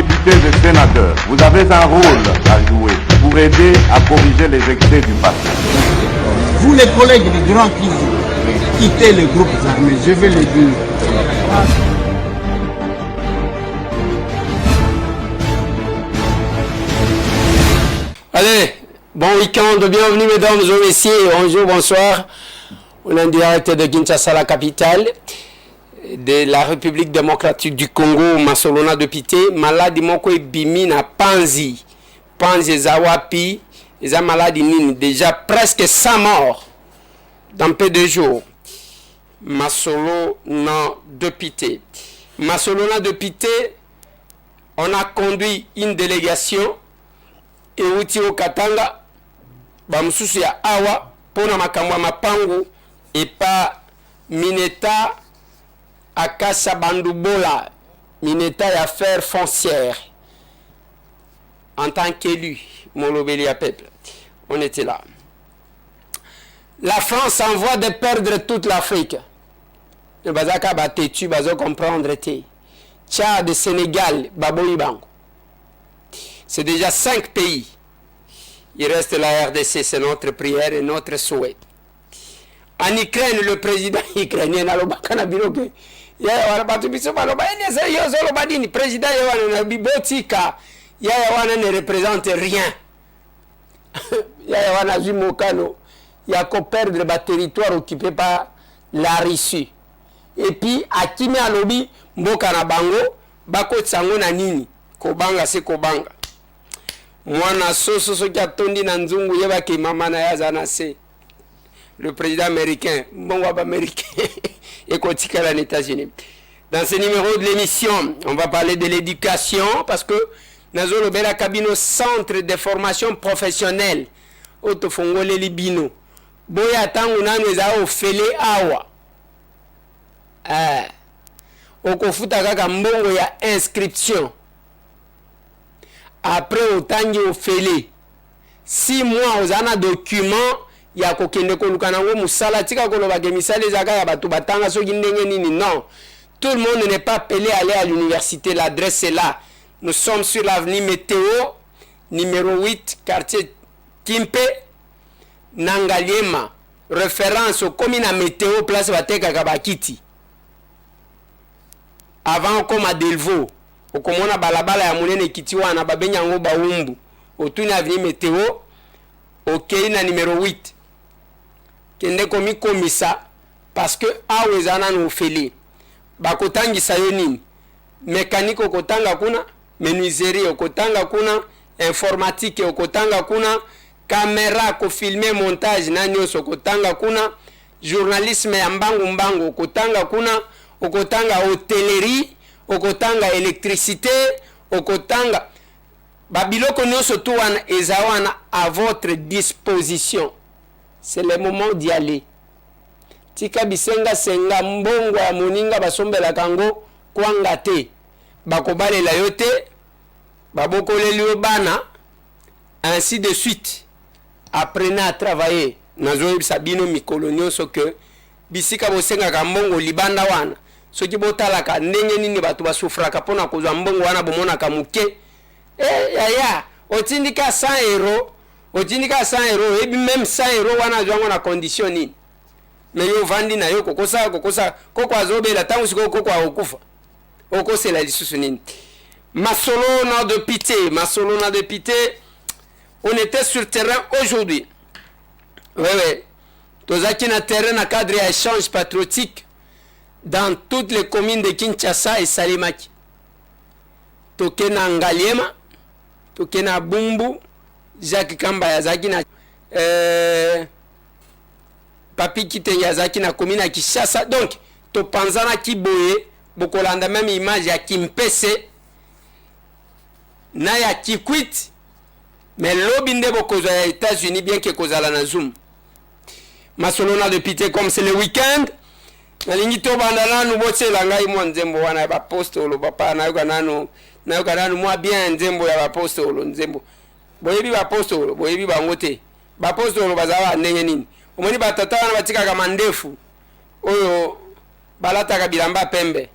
députés et sénateurs, vous avez un rôle à jouer pour aider à corriger les excès du passé. Vous les collègues du Grand qui quittez les groupes armés, je vais le dire. Allez, bon week-end, bienvenue mesdames et messieurs, bonjour, bonsoir. On est en direct de Kinshasa, la capitale de la République démocratique du Congo, Masolona de Pité, malade moko ebimi na Panzi. Panzi Zawapi, ils ont maladie nini, déjà presque 100 morts dans peu de jours. Masolona de Pité. Masolona de Pité, on a conduit une délégation et outi au Katanga, bamususu ya awa, pona makamwa mapangu, et pas Mineta Akasa Bandubola, Mineta et affaires foncières. En tant qu'élu, Molobeli à peuple, on était là. La France envoie de perdre toute l'Afrique. Le Bazaka Batetu, Bazo comprendre te. Tchad, Sénégal, Baboui Bango. C'est déjà 5 pays. Il reste la RDC, c'est notre prière et notre souhait. En Ukraine, le président ukrainien a le bakanabiroke. Il y a le président Bibotika. Il ne représente rien. Il y a qu'à perdre le territoire occupé par la Russie. Et puis, à Kimi Alobi, Mbokana Bango, Bako Tsango na nini. Kobanga se Kobanga. Mwana soso kiatondi na nzungu yeba ki mama na yazana se. Le président américain, bon wab américain, et kotika les États-Unis. Dans ce numéro de l'émission, on va parler de l'éducation parce que nous avons le cabine centre de formation professionnelle. Autofongole libino. Boya tangu nanu ezao fele awa. Okofuta kaka mbongo ya inscription. Après autant au fele. 6 mois aux ana document ya kokende koluka nango musala tika koloba ke misale zaka ya batu batanga soki ndenge nini. Non. Tout le monde n'est pas appelé à aller à l'université. L'adresse est là. Nous sommes sur l'avenue Météo, numéro 8, quartier Kimpe, Nangaliema. Référence au commune à Météo, place Bateka Kabakiti. Avant, comme à Delvaux, au commune à Balabala, à Moulene Kitiwana, Babenyango Baumbu, au tout avenue Météo, au Keina numéro 8. Kende komi komisa, parce que Awezana nous fait bakotangi sayonini. Mécanique au kotanga kuna, menuiserie au kotanga kuna, informatique au kotanga kuna, caméra ko filmer montage nanyo so kotanga kuna, journalisme ya mbangu au kotanga kuna, au kotanga hôtellerie, au kotanga électricité, au kotanga babiloko nyonso to wana ezawana à votre disposition. C'est le moment d'y aller. Tika bisenga senga mbongo ya moninga basombela kango kwanga te. Bakobalela yo te, babokoleli yo bana, ainsi de suite. Apprenez à travailler. Nazo sabino mikolo nyonso que bisika bosenga ka mbongo libanda wana. Soki botalaka ndenge nini batu basufraka pona kozwa mbongo wana bomona ka muke. Ya otindika 100 euros, otindika 100 euros, et même 100 euros wana zwango na condition nini. Mais yo vandi na yo kokosa koko azobela tangu siko koko akufa. Oko c'est la lisusu nini. Masolona de Pité, on était sur terrain aujourd'hui. Ouais. Tozaki na terrain na cadre à échange patriotique dans toutes les communes de Kinshasa et Salimaki. Toke na Ngaliema, toke na Bumbu, Jacques Kamba yazaki na Papi Kite yazaki na commune à Kinshasa. Donc, to panzana kiboye, bokolanda même image ya Kimpese na ya Kikwit, mais l'obinde bokozo ya États-Unis bien que kozala na Zoom. Masolona de Pité comme c'est le week-end. Nalingi to bandana nu boche la ngai mo nzembo wana ba apostolo papa na yoka nanu moi bien nzembo ya ba apostolo nzembo. Boyebi ba apostolo, boyebi ba ngote. Ba apostolo bazawa ndenge nini? Omoni batata wana batika kama ndefu. Oyo balata ka bilamba pembe.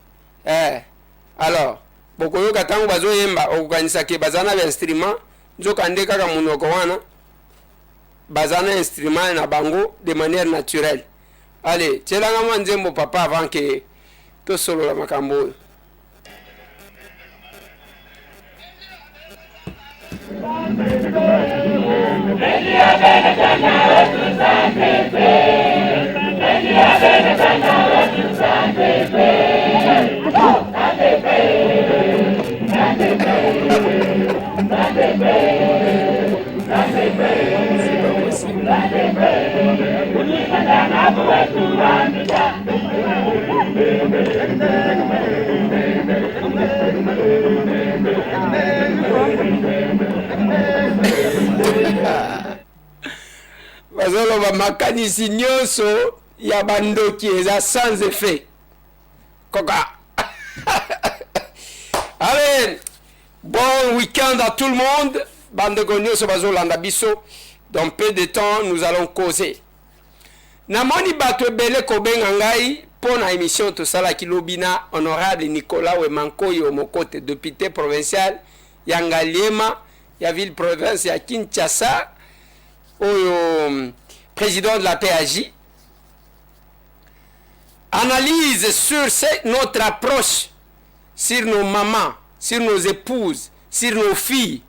Alors, bokoyoka tango bazoyemba okokanisa ke bazana ba instrument nzokande kaka munoko wana bazana instrument na bango de manière naturelle. Allez, tcelanga mwa nzembo papa avant que tosolola makambo oyo. Bazoloba makanisi nyonso ya bandoki eza sans effet. Koka. Allez, bon week-end à tout le monde. Bandeko nyonso bazolanda biso. Dans peu de temps, nous allons causer. Namoni bato ebele kobenga ngai pour na émission tosala kilobina honorable Nicolas Wemankoyo Mokote, député provincial ya Ngaliema ya ville province ya Kinshasa, oyo président de la PAJ. Analyse sur notre approche sur nos mamans, sur nos épouses, sur nos filles.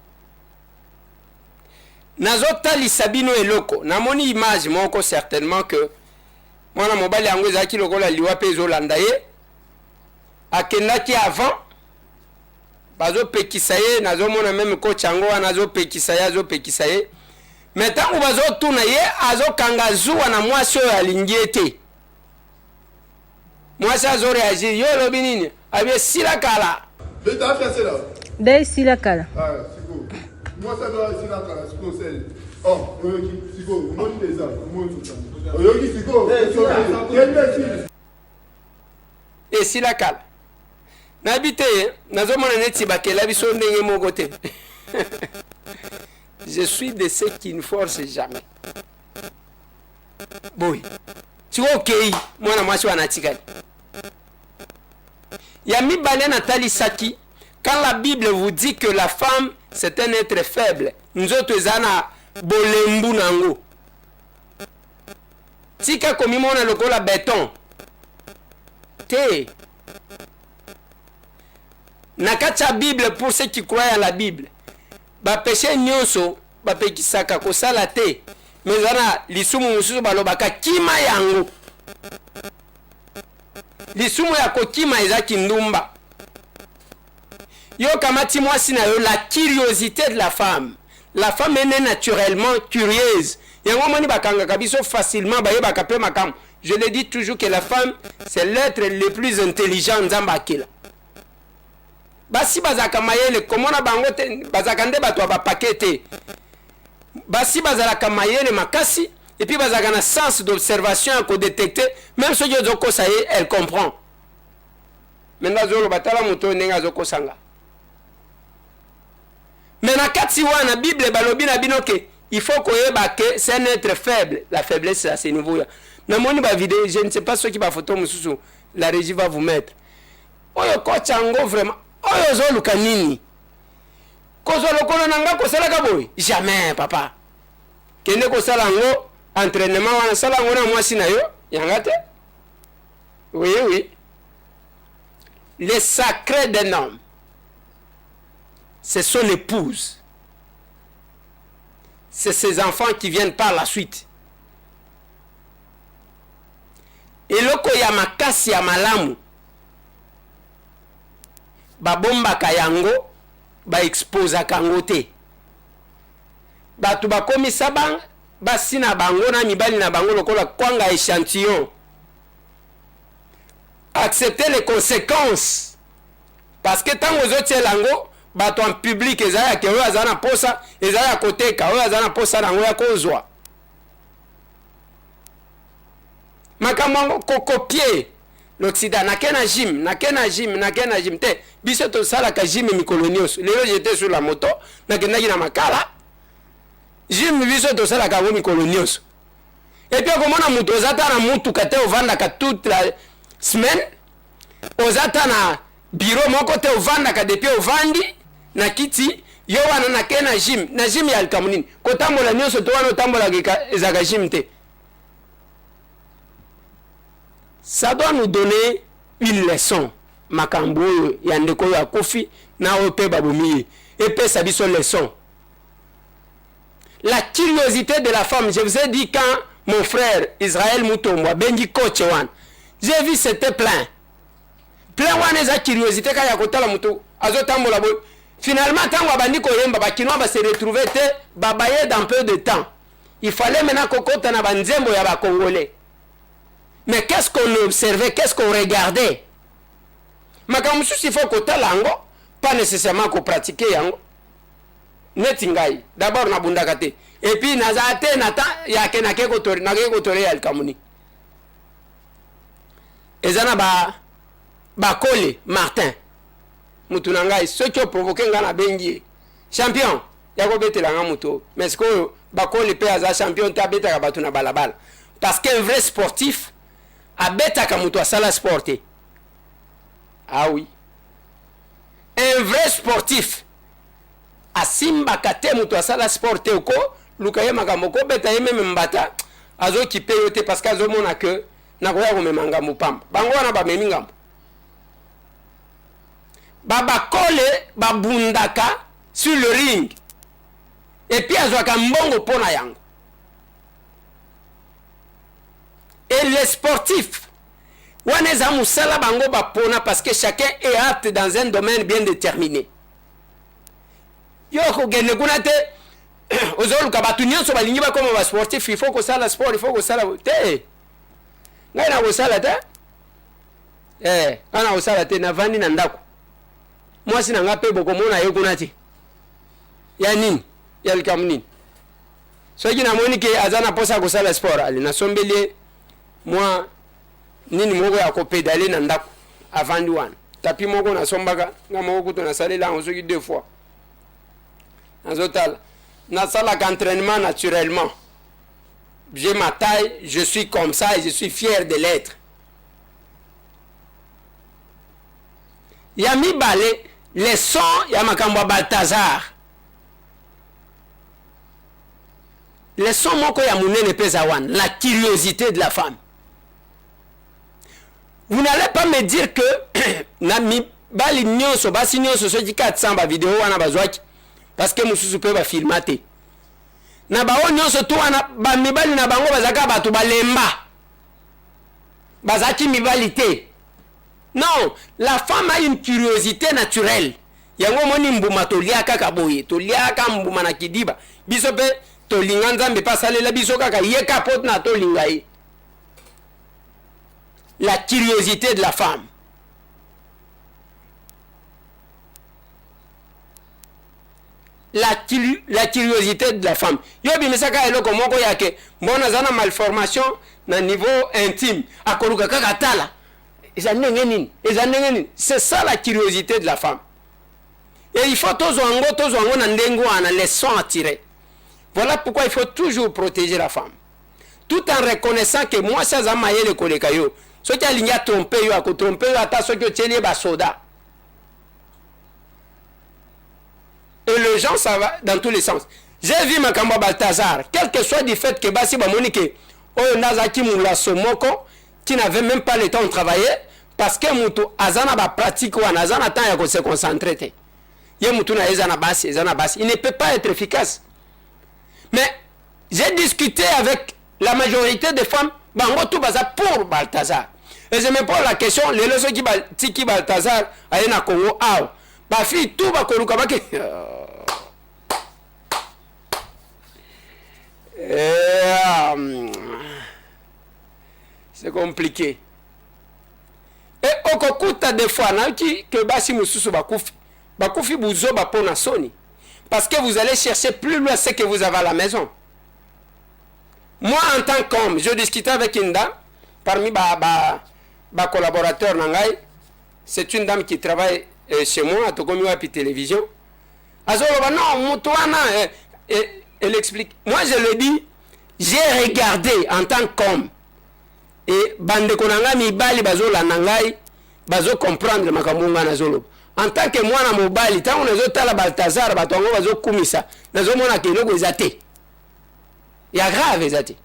Nazotali sabino eloko namoni image moko certainement que mwana mobali yango ezaki lokola liwa pe ezolanda ye akendaki avant bazopekisa ye nazomona même coach yango wana azopekisa ye mais ntango bazotuna ye azokanga zuwa na mwasi oyo alingi ete mwasi azoreagir yo elobi nini abie sila kala Dei sila kala. Moi, ça doit être là, c'est conseil. Oh, Sigo, moi, je les ai. Et si la cale. N'habite, nazomona neti bakela biso ndenge moko te. Je suis de ceux qui ne forcent jamais. Boy. Tu vois, ok, moi, na suis anatikali. Yami bale Nathalie Saki. Quand la Bible vous dit que la femme, c'est un être faible, nous autres, zana bolembu nango. Tika komi mona lokola béton. Te. Nakacha Bible pour ceux qui croient à la Bible. Ba péché nyonso, ba pekisaka kosala te. Mais zana lisumu mususu balobaka kima yango. Lisumu ya kokima ezaki ndumba. Yo kamati mwasi na yo la curiosité de la femme. La femme est née naturellement curieuse. Yango moni bakanga kabiso facilement baye bakape makam. Je le dis toujours que la femme c'est l'être le plus intelligent nzamba akila. Basi bazaka mayele komona bango te bazaka nde bato ba pakete. Basi bazala mayele makasi et puis bazaka na sens d'observation ko détecter même ce que zoko ça elle comprend. Maintenant zolo batala moto nenga zoko sanga. Mais na kati wana Bible balobi na binoke il faut koyeba que c'est un être faible. La faiblesse c'est à ce niveau là. Na moni ba vidéo, je ne sais pas ce qui va photo mususu, la régie va vous mettre. Oyo kochango vraiment. Oyo zoluka nini? Kozo lokolo nanga ko sala ka boy. Jamais papa. Kende ko sala ngo entraînement wana sala ngo na mwasi na yo, yangate? Oui oui. Les sacrés d'un homme. C'est son épouse. C'est ses enfants qui viennent par la suite. Et loko ya makasi ya malamu. Babomba kayango, ba exposa kangote. Batu bakomi sabang, basi na bango na mibali na bango lokola kwanga échantillon. Accepter les conséquences. Parce que tant aux autres lango, bato en public ezaya ke oyo azana posa ezaya koteka oyo azana posa nango ya kozwa makambo kokopier l'Occident nakena gym te biso to sala ka gym mikolonios lelo j'étais sur la moto nakena na makala gym biso to sala ka mikolonios et puis komona muto zata na mutu kate ovanda ka toute la semaine ozata bureau moko te ovandaka depuis ovandi na kiti yo wana na ke na gym ya alkamunini kotambola nyonso to wana otambola ezaka gym te. Ça doit nous donner une leçon makambo ya ndeko ya kofi na ope babomi et pe ça biso leçon. La curiosité de la femme, je vous ai dit quand mon frère Israël Mutombo bengi coach wan, j'ai vu c'était plein wana za curiosité ka ya kotala mutu azotambola boy. Finalement tango abandi koyemba bakinoa ba se retrouver te babaye dans peu de temps. Il fallait maintenant kokota na banzembo ya ba congolais. Mais qu'est-ce qu'on observait, qu'est-ce qu'on regardait? Makamusu il faut kotala yango, pas nécessairement ko pratiquer yango. Netingai d'abord na bundakate et puis nazate nata ya kenake kotori na ke kotori ya alkamuni. Ezana ba Kole Martin mutu nangai ceux qui ont provoqué ngana bengi champion ya ko betela nga mutu mais ce que ba Kole pe aza champion ta betaka batu na balabala parce qu'un vrai sportif a betaka mutu asala sporté. Ah oui, un vrai sportif asimba kate mutu asala sporté ko lukaye makambo ko beta yeme mbata azo kipe yote parce que azo mona que na ko ya ko memanga mupamba bango wana ba memingambo Baba Kole babundaka sur le ring et puis azwaka mbongo pona yango. Et les sportifs waneza musala bango ba pona parce que chacun est apte dans un domaine bien déterminé. Yo ko gene kuna te ozoluka batu nyonso balingi ba comme ba sportif, il faut ko sala sport, il faut ko sala te. Ngai na ko sala te. Ana ko sala te na vandi na ndako. Moi si nanga pe boko mona yo kuna te. Ya nini? Ya alkamuni. So ki na moni ke azana posa ko sala sport ali na sombele moi nini moko ya ko pédaler na ndako avant wana. Tapi moko na sombaka nga moko kuto na salela on soki 2 fois. Nazotal na sala d'entraînement naturellement. J'ai ma taille, je suis comme ça et je suis fier de l'être. Yami balé les sons ya makambo Balthazar. Les sons moko ya munene pesawan, la curiosité de la femme. Vous n'allez pas me dire que na mi bali nyonso basi nyonso so 400 ba vidéo wana bazwaki parce que mususu pe ba filmate. Na ba o nyonso to wana ba mibali na bango bazaka batu balemba. Bazaki mibali te. Non, la femme a une curiosité naturelle. Yango moni mbuma tolia kaka boye, tolia kaka mbuma na kidiba. Biso pe tolinga nzambe pa salela biso kaka yeka pot na tolinga yi. La curiosité de la femme. La curiosité de la femme. Yo bimisaka eloko moko yake mbona zana malformation na niveau intime akoluka kaka tala. C'est ça la curiosité de la femme. Et il faut tous les sons à tirer. Voilà pourquoi il faut toujours protéger la femme. Tout en reconnaissant que moi, ça a maillé le kolekayo. Ce qui a ligné à tromper, il a trompé, ce qui a tenu à soda. Et le gens, ça va dans tous les sens. J'ai vu ma Makamba Balthazar, quel que soit du fait que Bassi Bamonike, Nazaki Moula Somoko, qui n'avait même pas le temps de travailler, parce que Moutou Azana ba pratique ou Azana temps à se concentrer. Il ne peut pas être efficace. Mais j'ai discuté avec la majorité des femmes, pour Balthazar. Et je me pose la question, les leçons qui Balthazar a une Congo, ma fille, tout va corrompre. C'est compliqué. Et au kokuta des fois, que basi mususu bakufi buzo bapona soni. Parce que vous allez chercher plus loin ce que vous avez à la maison. Moi, en tant qu'homme, je discutais avec une dame, parmi mes collaborateurs, c'est une dame qui travaille chez moi, à Tokomiwa puis télévision. Elle explique. Moi, je le dis, j'ai regardé en tant qu'homme. Et bande konanga mi bali bazola nangai bazo comprendre makambo nga nazoloba en tant que mwana mobali tango nazotala Balthazar bato yango bazokumisa nazomona ke eloko eza te ya grave eza te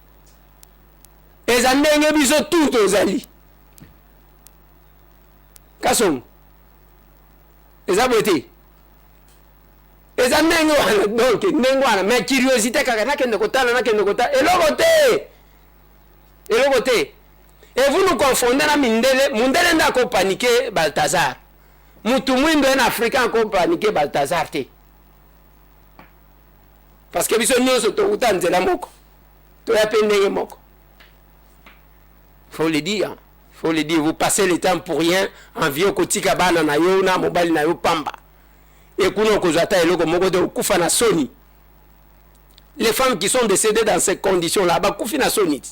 eza ndenge biso tu tozali kasongo eza boye te eza ndenge wana donc ndenge wana mais curiosité kaka nakende kotala eloko te et vous nous confondez na mundele ndako paniquer Balthazar mutu mwindo en africain ko paniquer Balthazar te parce que biso nyonso tokuta nzela moko toya pe ndenge moko faut le dire vous passez le temps pour rien en vieux kotika bana na yo na mobali na yo pamba et kuno kozata eloko moko de kufa na soni les femmes qui sont décédées dans ces conditions là ba kufi na soni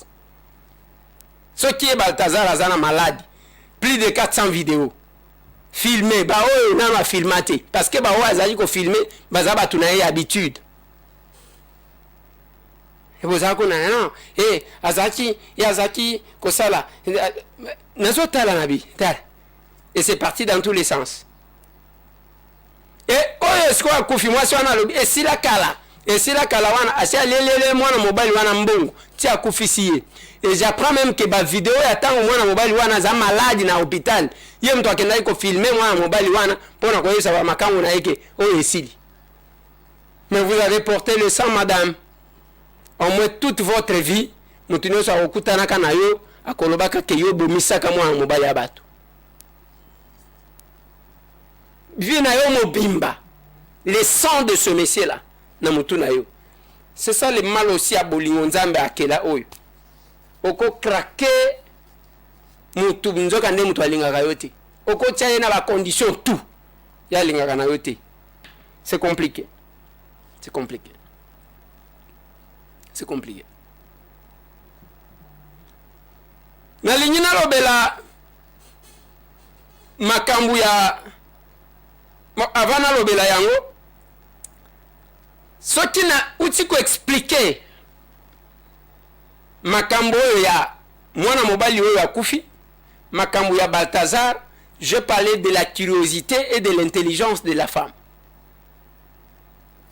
ce qui est Balthazar azana malade plus de 400 vidéos filmé ba oyo na ma filmaté parce que ba oyo azali ko filmer baza ba tunaye habitude et vous avez non et azaki kosala nazo tala nabi tala et c'est parti dans tous les sens et oyo sko akufi mwasi wana lobi esila kala wana asia lelele mwana mobali wana mbongo ti akufisi ye et j'apprends même que ba vidéo ya tango mwana mobali wana za malade na hôpital ye mtu akenda ko filmer mwana mobali wana pona koyesa ba makango na yeke oyo esili mais vous avez porté le sang madame au moins toute votre vie mutu nyonso akokutanaka na yo akolobaka ke yo bomisaka mwana mobali ya bato vie na yo mobimba le sang de ce monsieur là na mutu na yo c'est ça le mal aussi à bolingo nzambe akela oyo oko craquer mutu nzoka nde mutu alingaka yo te oko tia ye na ba condition tout ya alingaka na yo te c'est compliqué nalingi nalobela makambu ya avant nalobela yango soki na uti ko expliquer makambu oyo ya mwana mobali oyo akufi makambu ya Balthazar je parlais de la curiosité et de l'intelligence de la femme.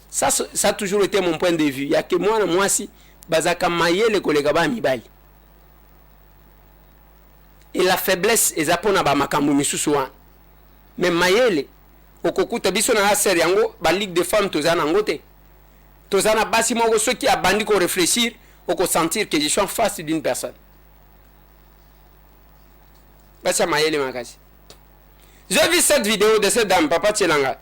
Ça a toujours été mon point de vue. Il y a que moi si bazaka mayele kolega ba mibali. Et la faiblesse est zapona ba makambu misusu wana. Mais mayele okokuta biso na série yango ba ligue de femmes tozana ngote. Tozana basi moko ceux qui a bandi ko réfléchir oko sentir que je suis en face d'une personne. Basi mayele makasi. J'ai vu cette vidéo de cette dame, Papa Tchelanga.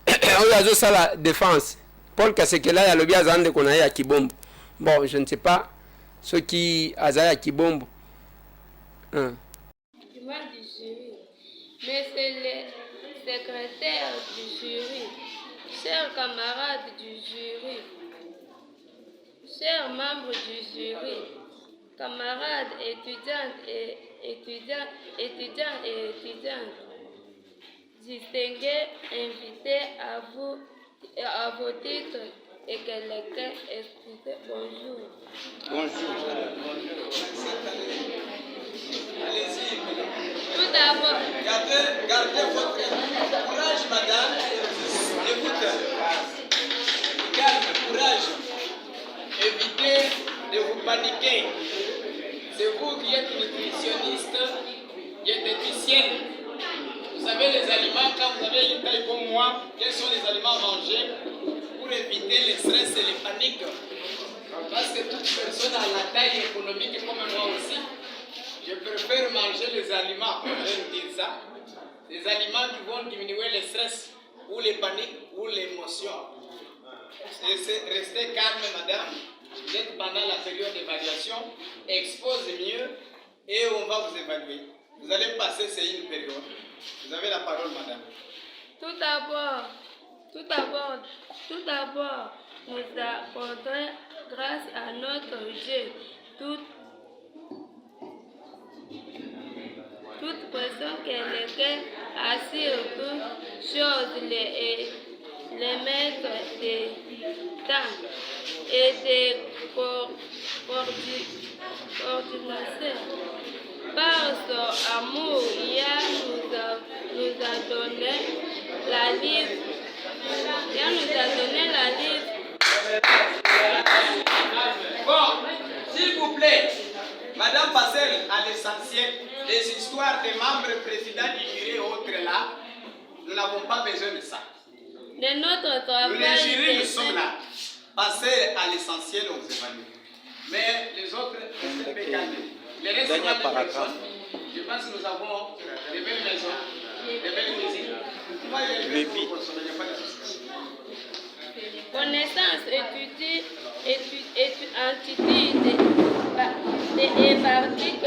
On a ça la défense. Paul Kasekela, il y a le biazan de Konaï à Kibombo. Bon, je ne sais pas ceux qui Azaï à Kibombo. Du jury. Mais c'est le secrétaire du jury. Chers camarades du jury. Chers membres du jury. Camarades étudiantes et étudiants. Distingués, invités à vos titres et quelqu'un explique bonjour. Bonjour. Allez-y. Tout d'abord. Gardez votre courage, madame. Écoute. Calme, courage. Évitez de vous paniquer. C'est vous qui êtes nutritionniste, diététicienne. Vous savez les aliments, quand vous avez une taille comme moi, quels sont les aliments à manger pour éviter le stress et les paniques? Parce que toute personne a la taille économique comme moi aussi. Je préfère manger les aliments, je vais vous dire ça, les aliments qui vont diminuer le stress ou les paniques ou l'émotion. Restez calme, madame. Vous êtes pendant la période d'évaluation, expose mieux et on va vous évaluer. Vous allez passer, c'est une période. Vous avez la parole, madame. Tout d'abord, nous apportons grâce à notre Dieu. Toute personne quelqu'un assure toute chose, les maîtres des temps et des coordinateurs. Par son amour, il a nous nous a donné la livre. Il nous a donné la livre. Bon, s'il vous plaît, Madame Passel, à l'essentiel, les histoires des membres présidents du jury et autres là, nous n'avons pas besoin de ça. De notre travail. Les jurys, nous sommes là. Passez à l'essentiel, on vous évalue. Mais les autres, c'est un peu calme. Les restes de personnes, je pense que nous avons des belles maisons, des belles cuisines. Moi, il n'y a pas de soucis. Connaissance, étude, attitude et pratique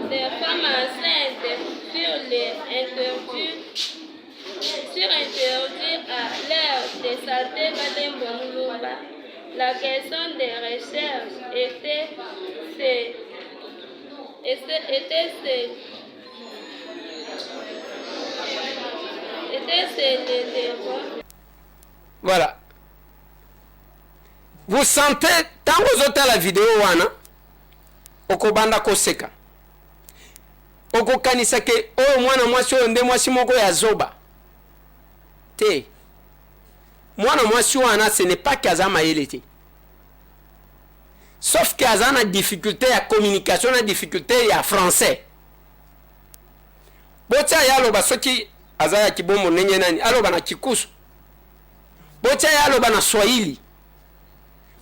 des femmes enceintes sur interdit à l'ère de santé Kadembo-Mulumba. La question des recherches était Voilà. Vous sentez, tant que vous êtes à la vidéo, okobanda koseka. Okokanisa ke o mwana mwasi oyo nde mwasi moko ya zoba. Te. Mwana mwasi wana ce n'est pas kaza mayele te. Sauf que aza na difficulté ya communication, na difficulté ya français. Bocha ya loba soki aza ya kibombo nenye nani, aloba na kikusu. Bocha ya loba na swahili.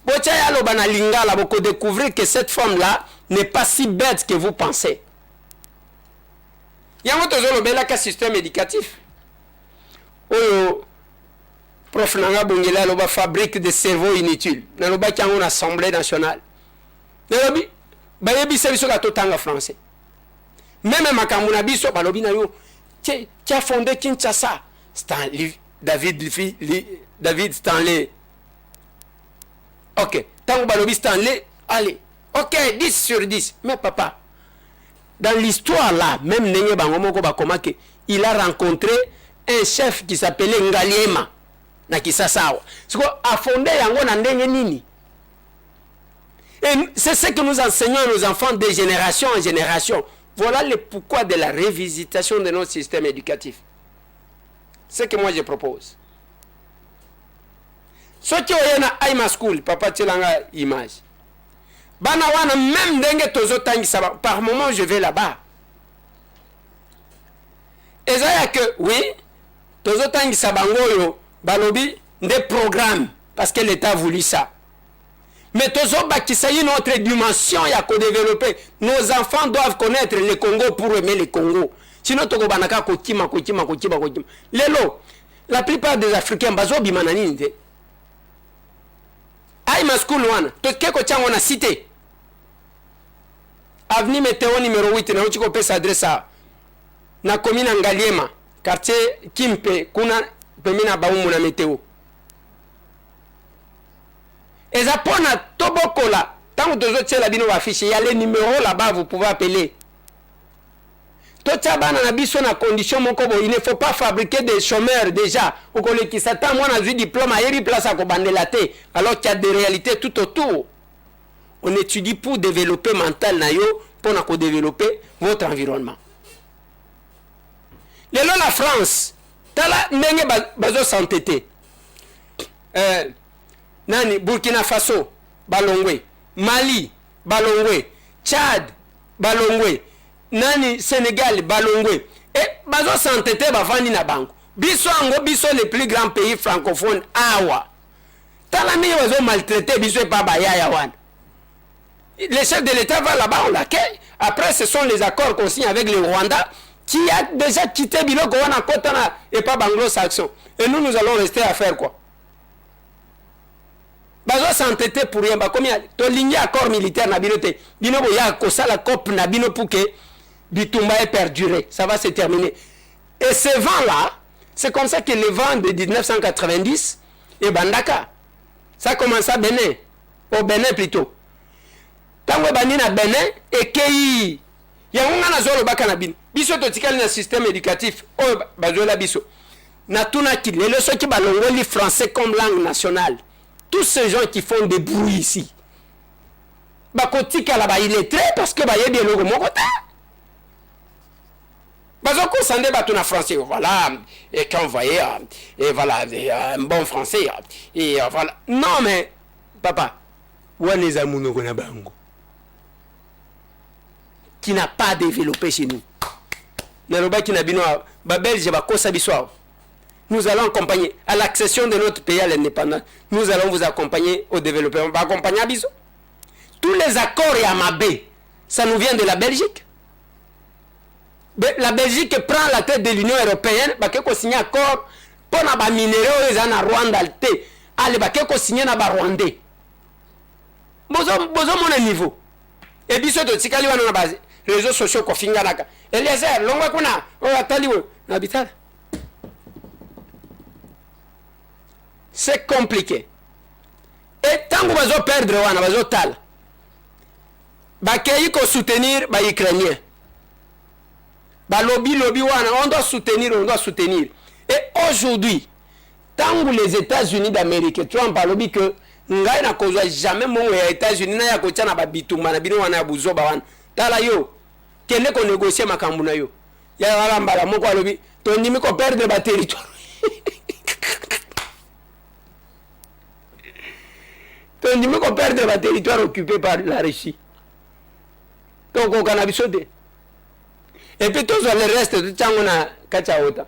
Bocha ya loba na lingala, boko découvrir que cette femme-là n'est pas si bête que vous pensez. Yango tozolo bela ka système éducatif. Oyo prof nanga bongela loba fabrique de cerveau inutile. Na loba ki yango na assemblée nationale. Na lobi bayebi service ka totanga français. Même makambo na biso balobi na yo qui a fondé Kinshasa, David Stanley. OK, tant que balobi Stanley, allez. OK, 10 sur 10. Mais papa, dans l'histoire là, même Nenye Bangomoko Bakomake, il a rencontré un chef qui s'appelait Ngaliema na Kisasawa. C'est quoi a fondé yango na ndenge nini? Et c'est ce que nous enseignons à nos enfants de génération en génération. Voilà le pourquoi de la révisitation de notre système éducatif. C'est ce que moi je propose. Ce qui est na Aima School, papa Tchelanga image. Bana wana même ndenge tozo tangisa par moment je vais là-bas. Et ça que oui, tozo tangisa bangoyo balobi des programmes parce que l'État a voulu ça. Mais tozo bakisa une autre dimension ya ko développer. Nos enfants doivent connaître le Congo pour aimer le Congo. Sinon toko banaka kotima. Lelo, la plupart des Africains bazo bimana nini te. Aima School wana, to keko chango na cité. Avenue Météo numéro 8 na uchiko pesa adresse na commune Ngaliema, quartier Kimpe, kuna pemina baumu na Météo. Eza pona tobokola, tant que tozo tshela bino affiche, il y a les numéros là-bas, vous pouvez appeler. Tochabana na biso na condition moko bo, il ne faut pas fabriquer des chômeurs déjà. Okole ki satan moi na diplôme a yeri place à ko bandela te, alors qu'il y a des réalités tout autour. On étudie pour développer mental na yo, pour na ko développer votre environnement. Lelo la France, tala ndenge bazo s'entêter. Nani Burkina Faso balongwe, Mali balongwe, Tchad balongwe, nani Sénégal balongwe, et bazo s'entêter bavandi na bango. Biso ango biso les plus grands pays francophones awa. Tala mi bazo maltraiter biso pa bayaya wana. Le chef de l'État va là-bas, on l'accueille. Après, ce sont les accords qu'on signe avec le Rwanda qui a déjà quitté Biloko wana kotana et pas anglo-saxon. Et nous allons rester à faire quoi? Bazo s'entêter pour rien. Comme il y a to ligne accord militaire na binote. Bino boya ko sala cop na bino pour que Bitumba ait perduré. Ça va se terminer. Et ce vent-là, c'est comme ça que le vent de 1990 et Bandaka, ça commence à Bénin. Au Bénin plutôt. Tango bani na Bénin et Kei. Yangonga na zolo baka na bino. Biso to tikali na système éducatif. Oh bazo la biso. Na tuna ki le leçon ki balongoli français comme langue nationale. Tous ces gens qui font des bruits ici. Bakotika là-bas, il est très parce que bah y a bien logo mon côté. Parce qu'on s'en débat tout en français. Voilà. Et quand vous voyez, et voilà, un bon français. Et voilà. Non, mais, papa, où est les amours qui n'a pas développé chez nous? Nous allons accompagner à l'accession de notre pays à l'indépendance. Nous allons vous accompagner au développement. On va accompagner à Bissau. Tous les accords et Amabé, ça nous vient de la Belgique. La Belgique prend la tête de l'Union européenne, parce qu'on signe un accord pour les minéraux et les Rwanda. Allez, parce qu'on signe un Rwandais. Bozo mon niveau. Et Bissau de Tikali, on a base. Réseaux sociaux, Kofinganaka. Eliezer, l'onga kuna, on va t'allier. N'habital. C'est compliqué. Et tant que vous perdre, vous allez tal. Il faut soutenir les Ukrainiens. Lobby, on doit soutenir. Et aujourd'hui, tant que les États-Unis d'Amérique, Trump a lobby que nous n'avons jamais les États-Unis n'ont bitumba na bino wana buzo bawana. Tala yo, kende ko négocier makambu na yo. Ya wala mbala moko lobby, to ndimi ko perdre ba territoire. To ndimi ko perdre ba territoire occupé par la Russie. Donc on a bisodé. Et puis tous le reste de Tchangona Kachaota.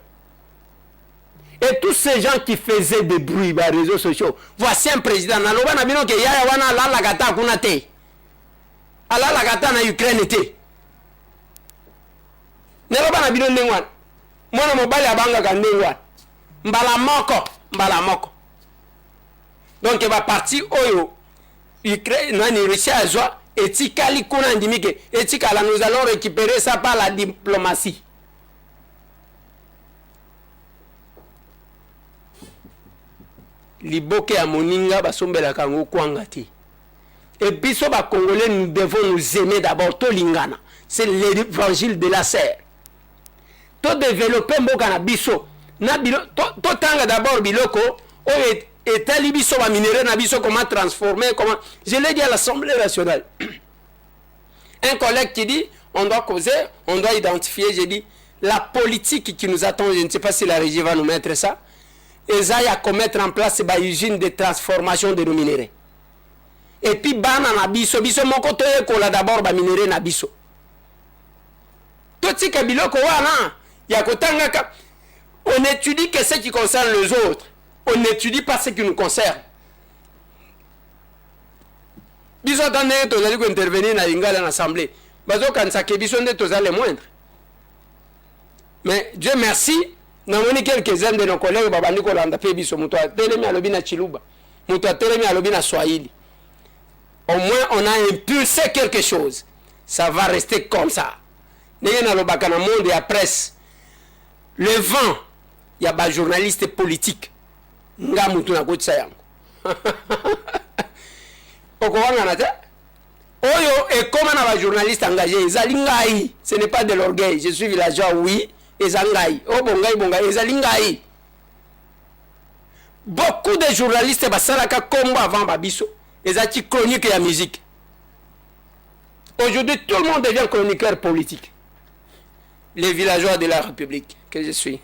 Et tous ces gens qui faisaient des bruits sur les réseaux sociaux. Voici un président. Naloba na bino ke yaya wana la lagata kuna te. Ala lagata na Ukraine te. Naloba na bino ndengwan. Mwana mobali abanga ka ndengwan. Mbala moko. Donc va parti oyo Ukraine nani Russie azwa etikali kuna ndimike etikala nous allons récupérer ça par la diplomatie. Liboke ya moninga basombela kango kwangati. Et biso ba congolais nous devons nous aimer d'abord to lingana. C'est l'évangile de la serre. To développer mboka na biso. Na bilo to tanga d'abord biloko o etali biso ba minéraux na biso comment transformer comment. Je l'ai dit à l'Assemblée nationale. Un collègue qui dit on doit causer, on doit identifier, j'ai dit la politique qui nous attend, je ne sais pas si la régie va nous mettre ça. Et ça, il y a qu'à mettre en place une usine de transformation de nos minéraux. Et puis, bana na biso, mon côté, qu'on a d'abord ba minéraux na biso. Tout ce qui est biloko wana, il y a qu'à on étudie que ce qui concerne les autres. On n'étudie pas ce qui nous concerne. Biso attendez, tu as dit qu'on intervenir dans l'Assemblée. Bazo kansake biso nde toza les moindres. Mais Dieu merci, nous avons quelques-uns de nos collègues babandi ko landa pe biso muto atelemi alobi na Chiluba, muto atelemi alobi na Swahili. Au moins on a impulsé quelque chose. Ça va rester comme ça. Nenge na lobaka na monde ya presse. Le vent, il y a ba journaliste politique. Nga mutu na kotsa yango. Okowanga na te? Oyo et comme on a un journaliste engagé, ce n'est pas de l'orgueil. Je suis villageois, oui, et zangai. Oh bongai, et beaucoup de journalistes basalaka combat avant Babiso, et zati chronique et la musique. Aujourd'hui, tout le monde devient chroniqueur politique. Les villageois de la République que je suis.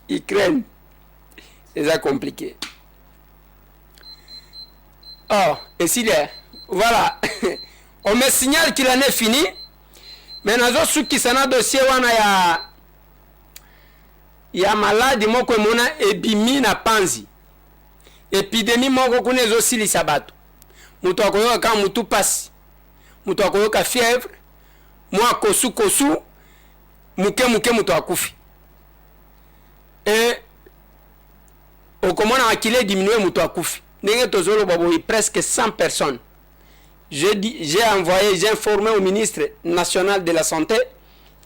Ukraine, c'est ça compliqué. Oh, et s'il est, voilà, on me signale qu'il en est fini, mais nous avons su qui s'en a dossier, il y a maladie, moko mona ebimi na panzi, épidémie moko kune zo sili sabato, mutu akoyoka ka mutu pasi, mutu akoyoka fièvre, moi kosu, muke mutu akufi, et au comment on a qu'il diminué mutu akufi. Presque 100 personnes. J'ai informé au ministre national de la Santé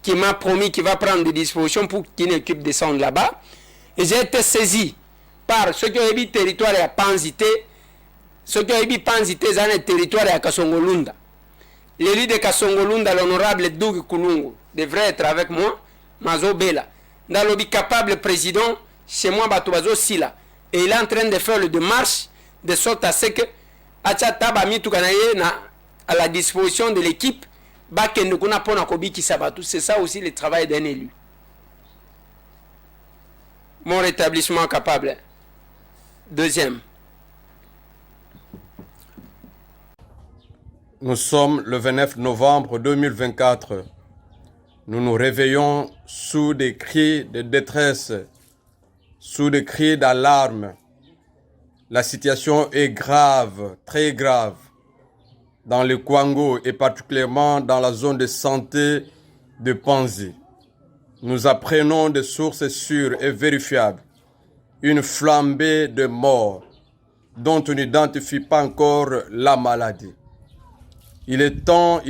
qui m'a promis qu'il va prendre des dispositions pour qu'il équipe descende là-bas. Et j'ai été saisi par ceux qui ont eu territoire à Panzité, ceux qui ont eu Panzité, c'est un territoire à Kasongolunda. L'élu de Kasongolunda, l'honorable Doug Kulungu, devrait être avec moi, Mazo Bela. Dans le capable président, chez moi, Batobazo Sila. Et il est en train de faire le démarche de sorte à ce que Atchataba Mitukanaye à la disposition de l'équipe C'est ça aussi le travail d'un élu. Mon rétablissement capable. Deuxième. Nous sommes le 29 novembre 2024. Nous nous réveillons sous des cris de détresse, sous des cris d'alarme. La situation est grave, très grave, dans le Kwango et particulièrement dans la zone de santé de Panzi. Nous apprenons de sources sûres et vérifiables une flambée de morts dont on n'identifie pas encore la maladie. Il est temps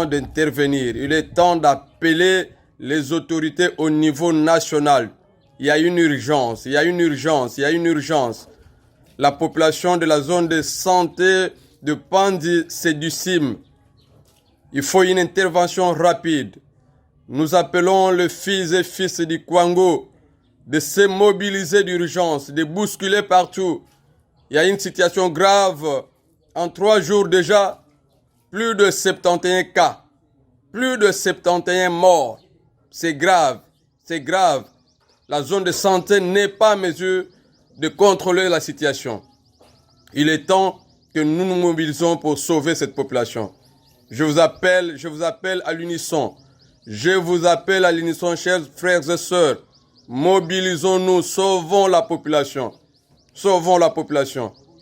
d'intervenir, il est temps d'appeler les autorités au niveau national. Il y a une urgence. La population de la zone de santé de Pandi, c'est du CIM. Il faut une intervention rapide. Nous appelons les fils et fils du Kwango de se mobiliser d'urgence, de bousculer partout. Il y a une situation grave. En 3 jours déjà, plus de 71 cas, plus de 71 morts. C'est grave. La zone de santé n'est pas en mesure de contrôler la situation. Il est temps que nous nous mobilisons pour sauver cette population. Je vous appelle à l'unisson. Chers frères et sœurs. Mobilisons-nous, sauvons la population.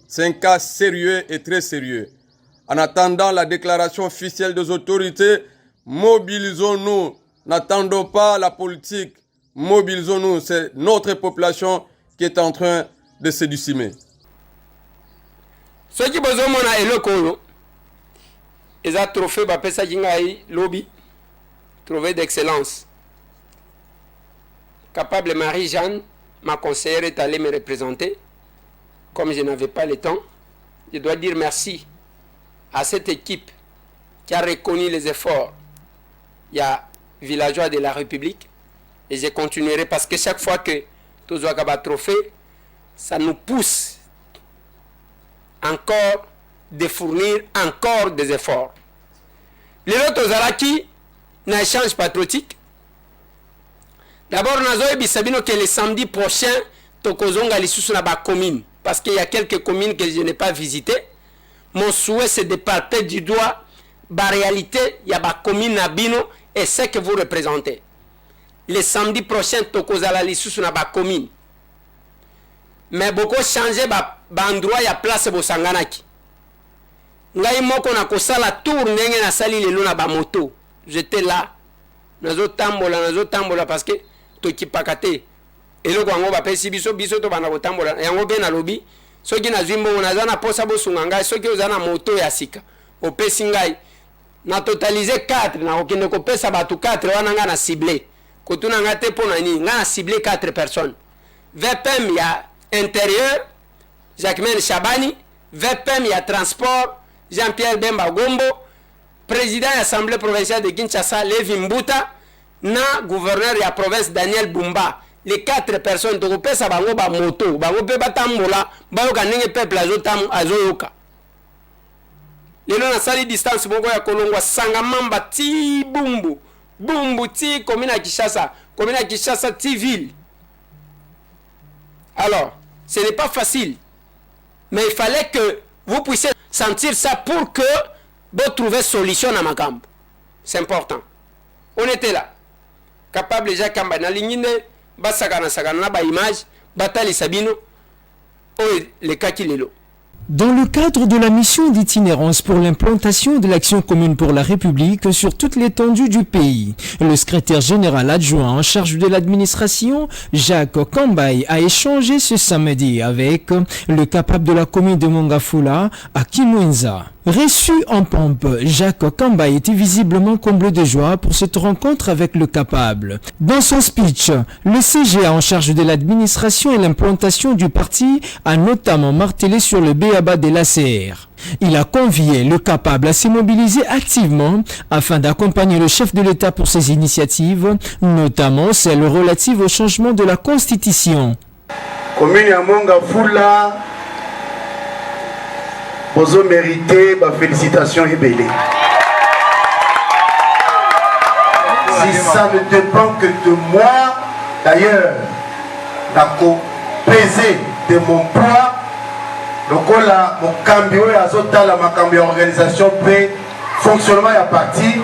C'est un cas sérieux et très sérieux. En attendant la déclaration officielle des autorités, mobilisons-nous. N'attendons pas la politique. Mobilisons-nous. C'est notre population qui est en train de se décimer. Ce qui besoin mona eloko ils a trophée bapesa jingai lobby trouvé d'excellence. Capable Marie-Jeanne, ma conseillère, est allée me représenter. Comme je n'avais pas le temps, je dois dire merci à cette équipe qui a reconnu les efforts. Il y a villageois de la République et je continuerai parce que chaque fois que tous un trophée, ça nous pousse encore de fournir encore des efforts. Les autres Ozaraki, un échange patriotique. D'abord, nous avons que le samedi prochain, Tokozonga lisusu na ba commune, parce qu'il y a quelques communes que je n'ai pas visitées. Mon souhait, c'est de partir du doigt la réalité, il y a ba commune Nabino et ce que vous représentez. Le samedi prochain, Tokozala lisusu na ba commune. Mais beaucoup changé ba endroit, il y a place pour Sanganaki. Ngai moko na kosala tour ndenge na sali lelo na ba moto. J'étais là. Nazo tambola parce que toki pakate. Eloko yango ba pesi biso to bana kotambola. Yango be na lobi. Soki na zwimbo naza na posa bo sunga soki ozana moto ya sika. Opesi ngai na totaliser 4 na okende ko pesa batu 4 wana nga na ciblé. Kotuna nga te pona ni nga na ciblé 4 personnes. VPM ya intérieur Jacquemin Chabani, VPM ya transport Jean-Pierre Bemba Gombo, président de l'Assemblée provinciale de Kinshasa, Levi Mbuta, na gouverneur de la province Daniel Bumba. Les 4 personnes, donc on ça bango ba moto, bango pe batambola, bango kanenge peuple azoyoka. Lelo na sali distance bongo ya Kolongwa Sangamamba ti Bumbu ti commune ya Kinshasa ti ville. Alors, ce n'est pas facile, mais il fallait que vous puissiez sentir ça pour que vous trouviez solution à ma camp. C'est important. On était là. Capable déjà kamba na lingine basakana na ba image batali sabino o le kakilelo. Dans le cadre de la mission d'itinérance pour l'implantation de l'action commune pour la République sur toute l'étendue du pays, le secrétaire général adjoint en charge de l'administration, Jacques Kambaye, a échangé ce samedi avec le capable de la commune de Mongafula, à Kimwenza. Reçu en pompe, Jacques Kambaye était visiblement comblé de joie pour cette rencontre avec le capable. Dans son speech, le CGA en charge de l'administration et l'implantation du parti a notamment martelé sur le b.a.-ba de l'ACR. Il a convié le capable à se mobiliser activement afin d'accompagner le chef de l'État pour ses initiatives, notamment celles relatives au changement de la Constitution. Commune ya Mongafula, vous méritez ma félicitation et belle. Si ça ne dépend que de moi, d'ailleurs, d'accord, peser de mon poids, donc là, mon cambio et azotala ma cambio organisation paix, fonctionnement et à partie,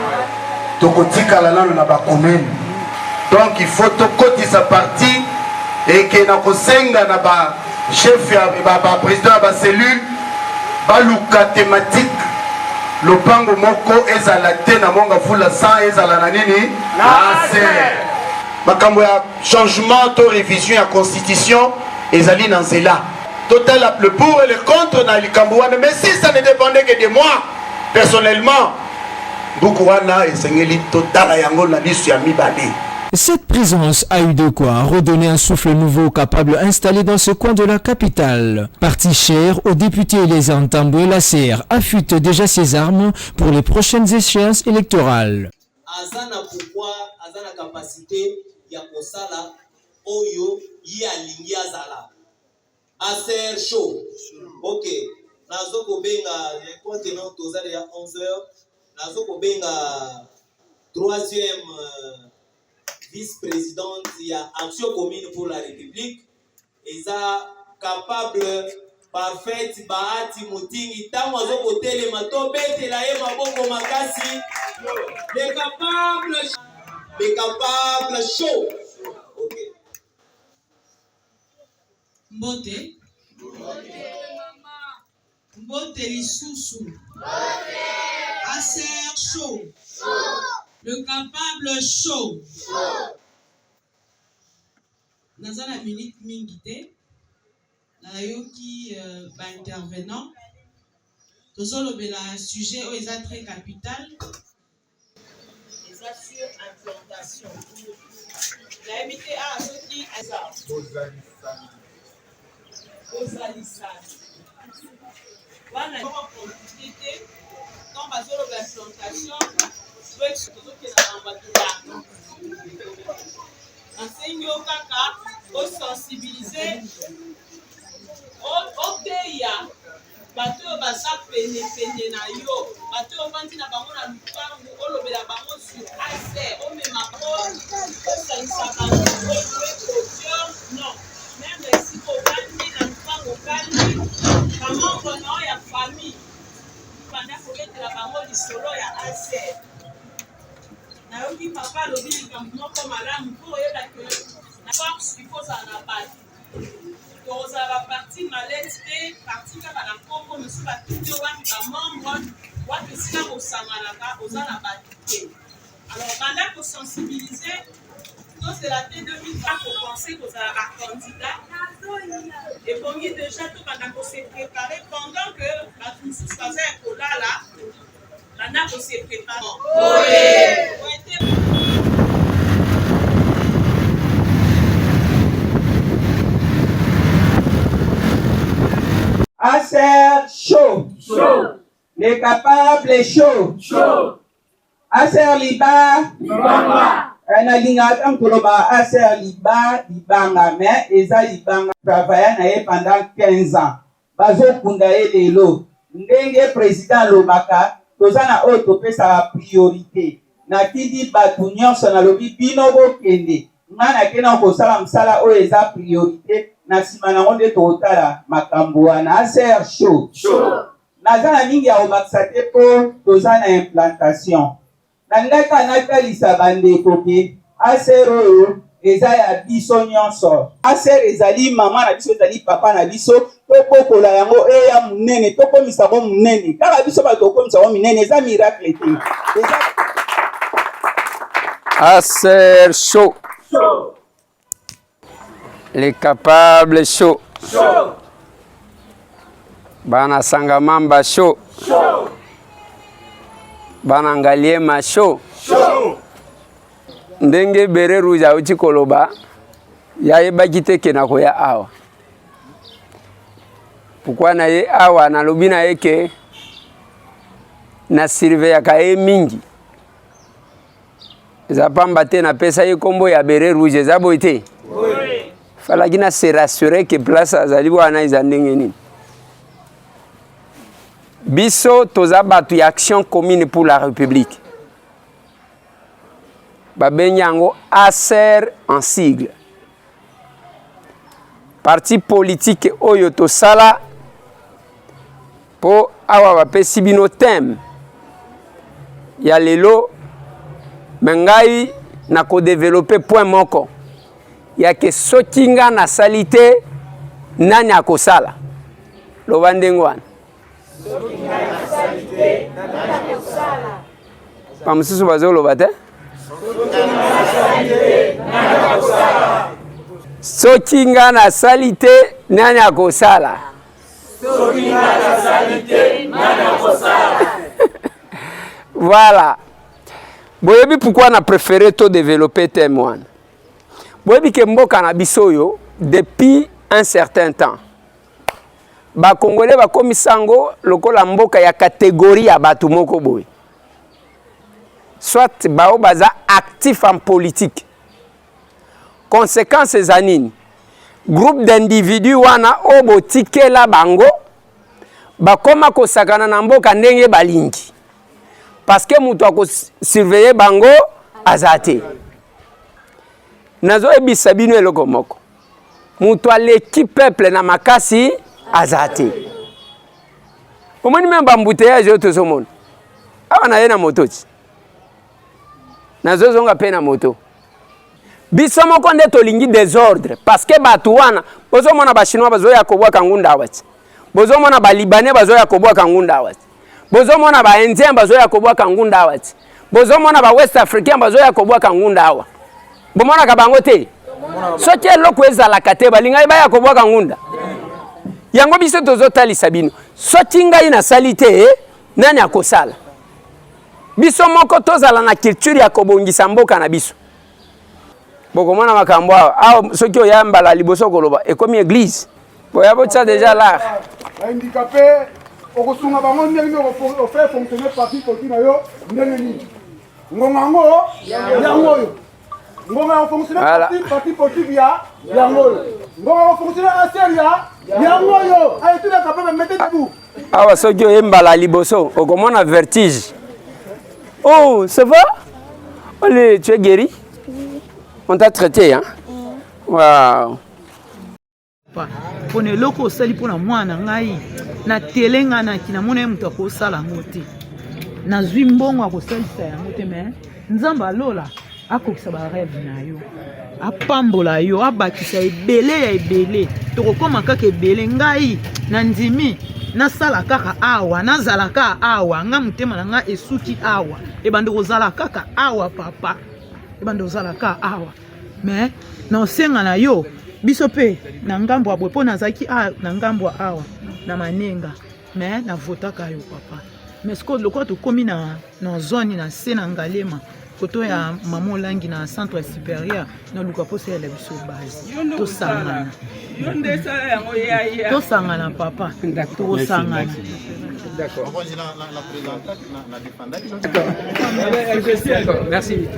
tokotika la lana na ba commune. Donc il faut tokoti sa partie et que na kosenga na ba chef ya ba président ba cellule ba luka thématique lopango moko ezala te na monga fula 100 ezala na nini na ASER. Makambo ya changement to révision ya constitution ezali na nzela. Total le pour et le contre na likambo wana, mais si ça ne dépendait que de moi personnellement, Bukwana et Sengeli total yango na lisu ya mibale. Cette présence a eu de quoi redonner un souffle nouveau capable installé dans ce coin de la capitale. Parti cher aux députés et les entamboués, la CR affûte déjà ses armes pour les prochaines échéances électorales. Azana pourquoi azana capacité ya kosala oyo ya lingi azala. ASER chaud. OK. Nazo ko benga contenant tozale ya 11h. Nazo ko benga troisième vice-présidente il y a Action commune pour la République et ça capable parfaite bahati mutingi tango zo kotele matobe tela ye maboko makasi les capables chaud. OK. Mbote Mbote lisusu ASER chaud. Le capable chaud. Dans la minute mingité, qui intervenant, tous le sujet est très capital. Les sur implantation. La invité à ceux qui enseigne au caca, au sensibiliser, au teya, bateau basa pene na yo, bateau bandi na bango na lupango, au lobe la bango sur ASER, au même apport, au salisa bango, au jouer podium, non, même si au bandi na lupango kali, maman bonheur ya famille, pendant qu'on mette la bango du solo ya ASER. Naoki papa lobi likambo comme malamu pour yeba que na force il faut ça na base. Donc ça va partie malette et partie ka na kongo monsieur ba tout waki ba membre waki sika au samalaka aux na base. Alors pendant qu'on sensibiliser donc c'est la T 2020 pour penser que ça va candidat et pour y déjà tout pendant qu'on s'est préparé pendant que la tout se faisait pour là maintenant qu'on s'est préparé. ASER chaud. Les capables chaud. ASER liba. Na linga amtoloba ASER liba libanga mais eza libanga travailler na ye pendant 15 ans. Bazo kunda ye lelo. Ndenge président lobaka tozana oyo topesa priorité. Na tidi batu nyonso na lobi bino bokende. Ngana kena kosala msala oyo eza priorité. Na sima na ngonde totala makambo wana ASER chaud. Nazana mingi ya obakisa te po tozana implantation. Na ngaka natalisa bandeko ke ASER oyo eza ya biso nyonso. ASER ezali mama na biso ezali papa na biso tokokola yango eya munene tokomisa bo munene kaka biso bato tokomisa bo munene eza miracle te. ASER chaud. Les capables chaud. Bana Sangamamba chaud. Bana Ngaliema chaud. Ndenge bere ruja uchi koloba ya ebakite kenako ya awa. Pourquoi na ye awa na lobina yeke na sirve ya kae mingi. Zapamba te na pesa ye kombo ya bere rouge zabo ite. Oui. Fala kina se rassurer que place azali wana izandenge nini. Biso toza batu ya Action commune pour la République. babenyango ASER en sigle. Parti politique oyo tosala po awa bapesi bino thème ya lelo mengai na ko développer point moko ya ke soki nga na salite nani akosala loba ndenge wana pamosusu bazoloba te soki nga na salite nani akosala voilà. Boyebi pourquoi na préféré to développer thème wana. Boyebi ke mboka na biso yo depuis un certain temps. Ba Congolais ba komisango lokola mboka ya catégorie ya batu moko boye. Soit bao baza actif en politique. Conséquences anini. Groupe d'individus wana obo tikela bango bakoma kosakana na mboka ndenge balingi. Parce que mutu ako surveiller bango azate. Nazo ebisa bino eloko moko. Mutu aleki peuple na makasi azate. Omoni memba mbouteillage yo tozomona. Awa na ye na moto ti. Nazo zonga pe na moto. Biso moko nde tolingi désordre parce que batu wana bozomona ba chinois bazoya kobwaka ngunda awati. Bozomona ba libanais bazoya kobwaka ngunda awati. Bozomona ba indien bazoya kobwaka ngunda awati. Bozomona ba west africain bazoya kobwaka ngunda awa. Bomona ka bango te. Soki eloko ezala kate balinga baya kobwaka ngunda. Yango biso tozotalisa bino. Soki ngai na salite nani akosala. Biso moko tozala na culture ya kobongisa mboka na biso. Bokomona makambo awa soki oyambala liboso koloba ekomi église. Boyabo tsa déjà là. Handicapé okosunga bango ndenge o faire fonctionner parti politique na yo ndenge ni. Ngongango yango yo. Ngonga o fonctionner parti politique ya yango yo. Ngonga o fonctionner ASER ya yango yo. Allez tout capable mettre debout. Awa soki oyambala liboso okomona vertige. Oh, ça va? Allez, tu es guéri? On t'a traité, hein? Waouh! Pone loko osali pona mwana ngai na telenga na kina mona mutu akosala ngote na zwi mbongo akosalisa yango te mais nzamba lola akokisa ba rêve na yo apambola yo abakisa ebele ya ebele tokokoma kaka ebele ngai na ndimi nasala kaka awa nazala kaka awa nga mutema na nga esuki awa ebande kozala kaka awa papa ebande kozala kaka awa mais na osenga na yo biso pe na ngambo abwe po nazaki na ngambo awa na manenga mais na votaka yo papa mais ko loko to komi na zone na se na Ngalema koto ya mama Langi na centre supérieur na luka posa ya biso base to sangana to sangana papa to sangana. D'accord. D'accord. Merci.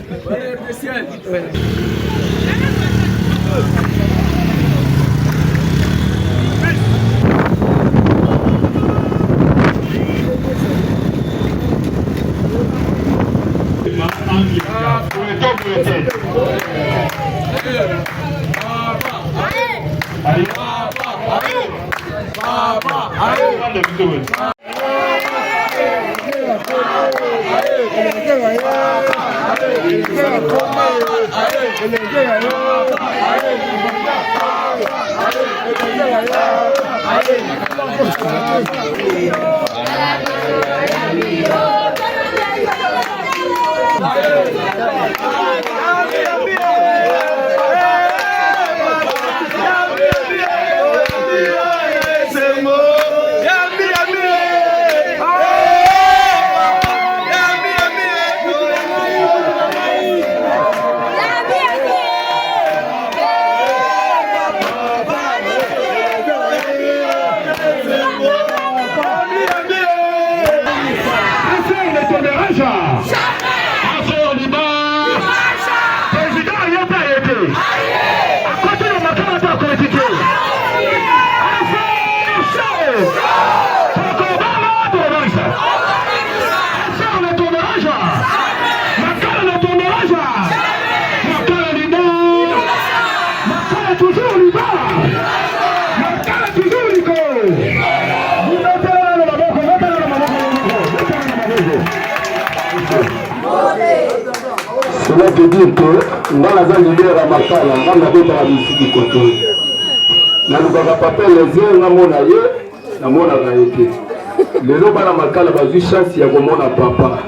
voulais te dire que dans la zone de l'air à Makala, on a d'autres ici du côté. Dans le papa, les airs, on a été. Les gens à Makala, ils ont chance, il y a comme on a papa.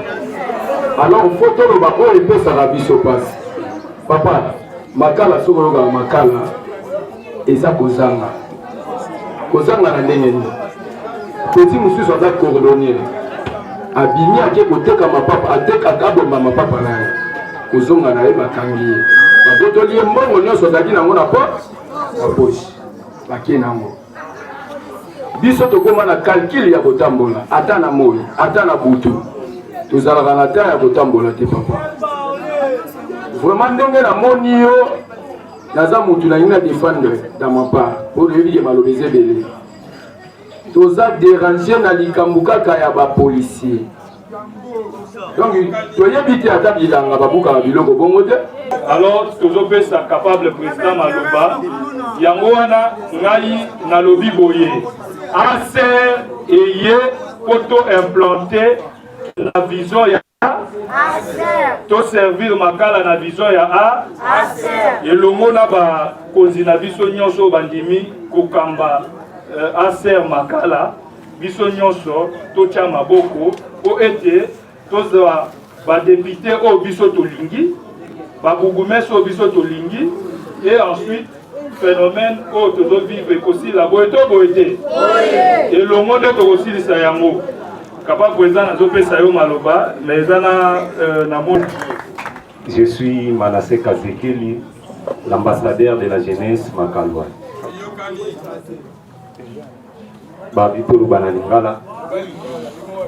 Alors, il faut que le bako et peu ça rabis se passe. Papa, Makala, ce qu'on a Makala, et ça, Kozanga. Kozanga na ndenge. Petit monsieur soit coordonné. Abimi a quelque côté comme papa, a tek à cabo ma papa là. Kozonga na eba kangi. Ba botoli mbongo nyonso zaki na ngona pa. Ba poche. Ba kenango. Biso to koma na calcul ya kotambola, ata na moyi, ata na butu. Tozalaka na terre ya kotambola te papa. Vraiment ndenge na moni yo naza mutu na ina défendre dans ma part pour levier malobeze belé. Toza déranger na likambuka kaya ba policier. Donc toyebite ata bilanga babuka biloko bongo te. Alors tozopesa capable président Maloba yango wana ngai na lobi boye. Aser eye poto implanter la vision ya to servir makala na vision ya a elongo na ba konzi na biso nyonso bandimi kokamba aser makala biso nyonso to tia maboko po ete tozwa ba député o biso tolingi ba bourgmestre o biso tolingi et ensuite phénomène o tozo vivre kosi la boeto boete elongo de to kosi sa yango. Je suis Manassé Kazekeli, l'ambassadeur de la jeunesse makaloise.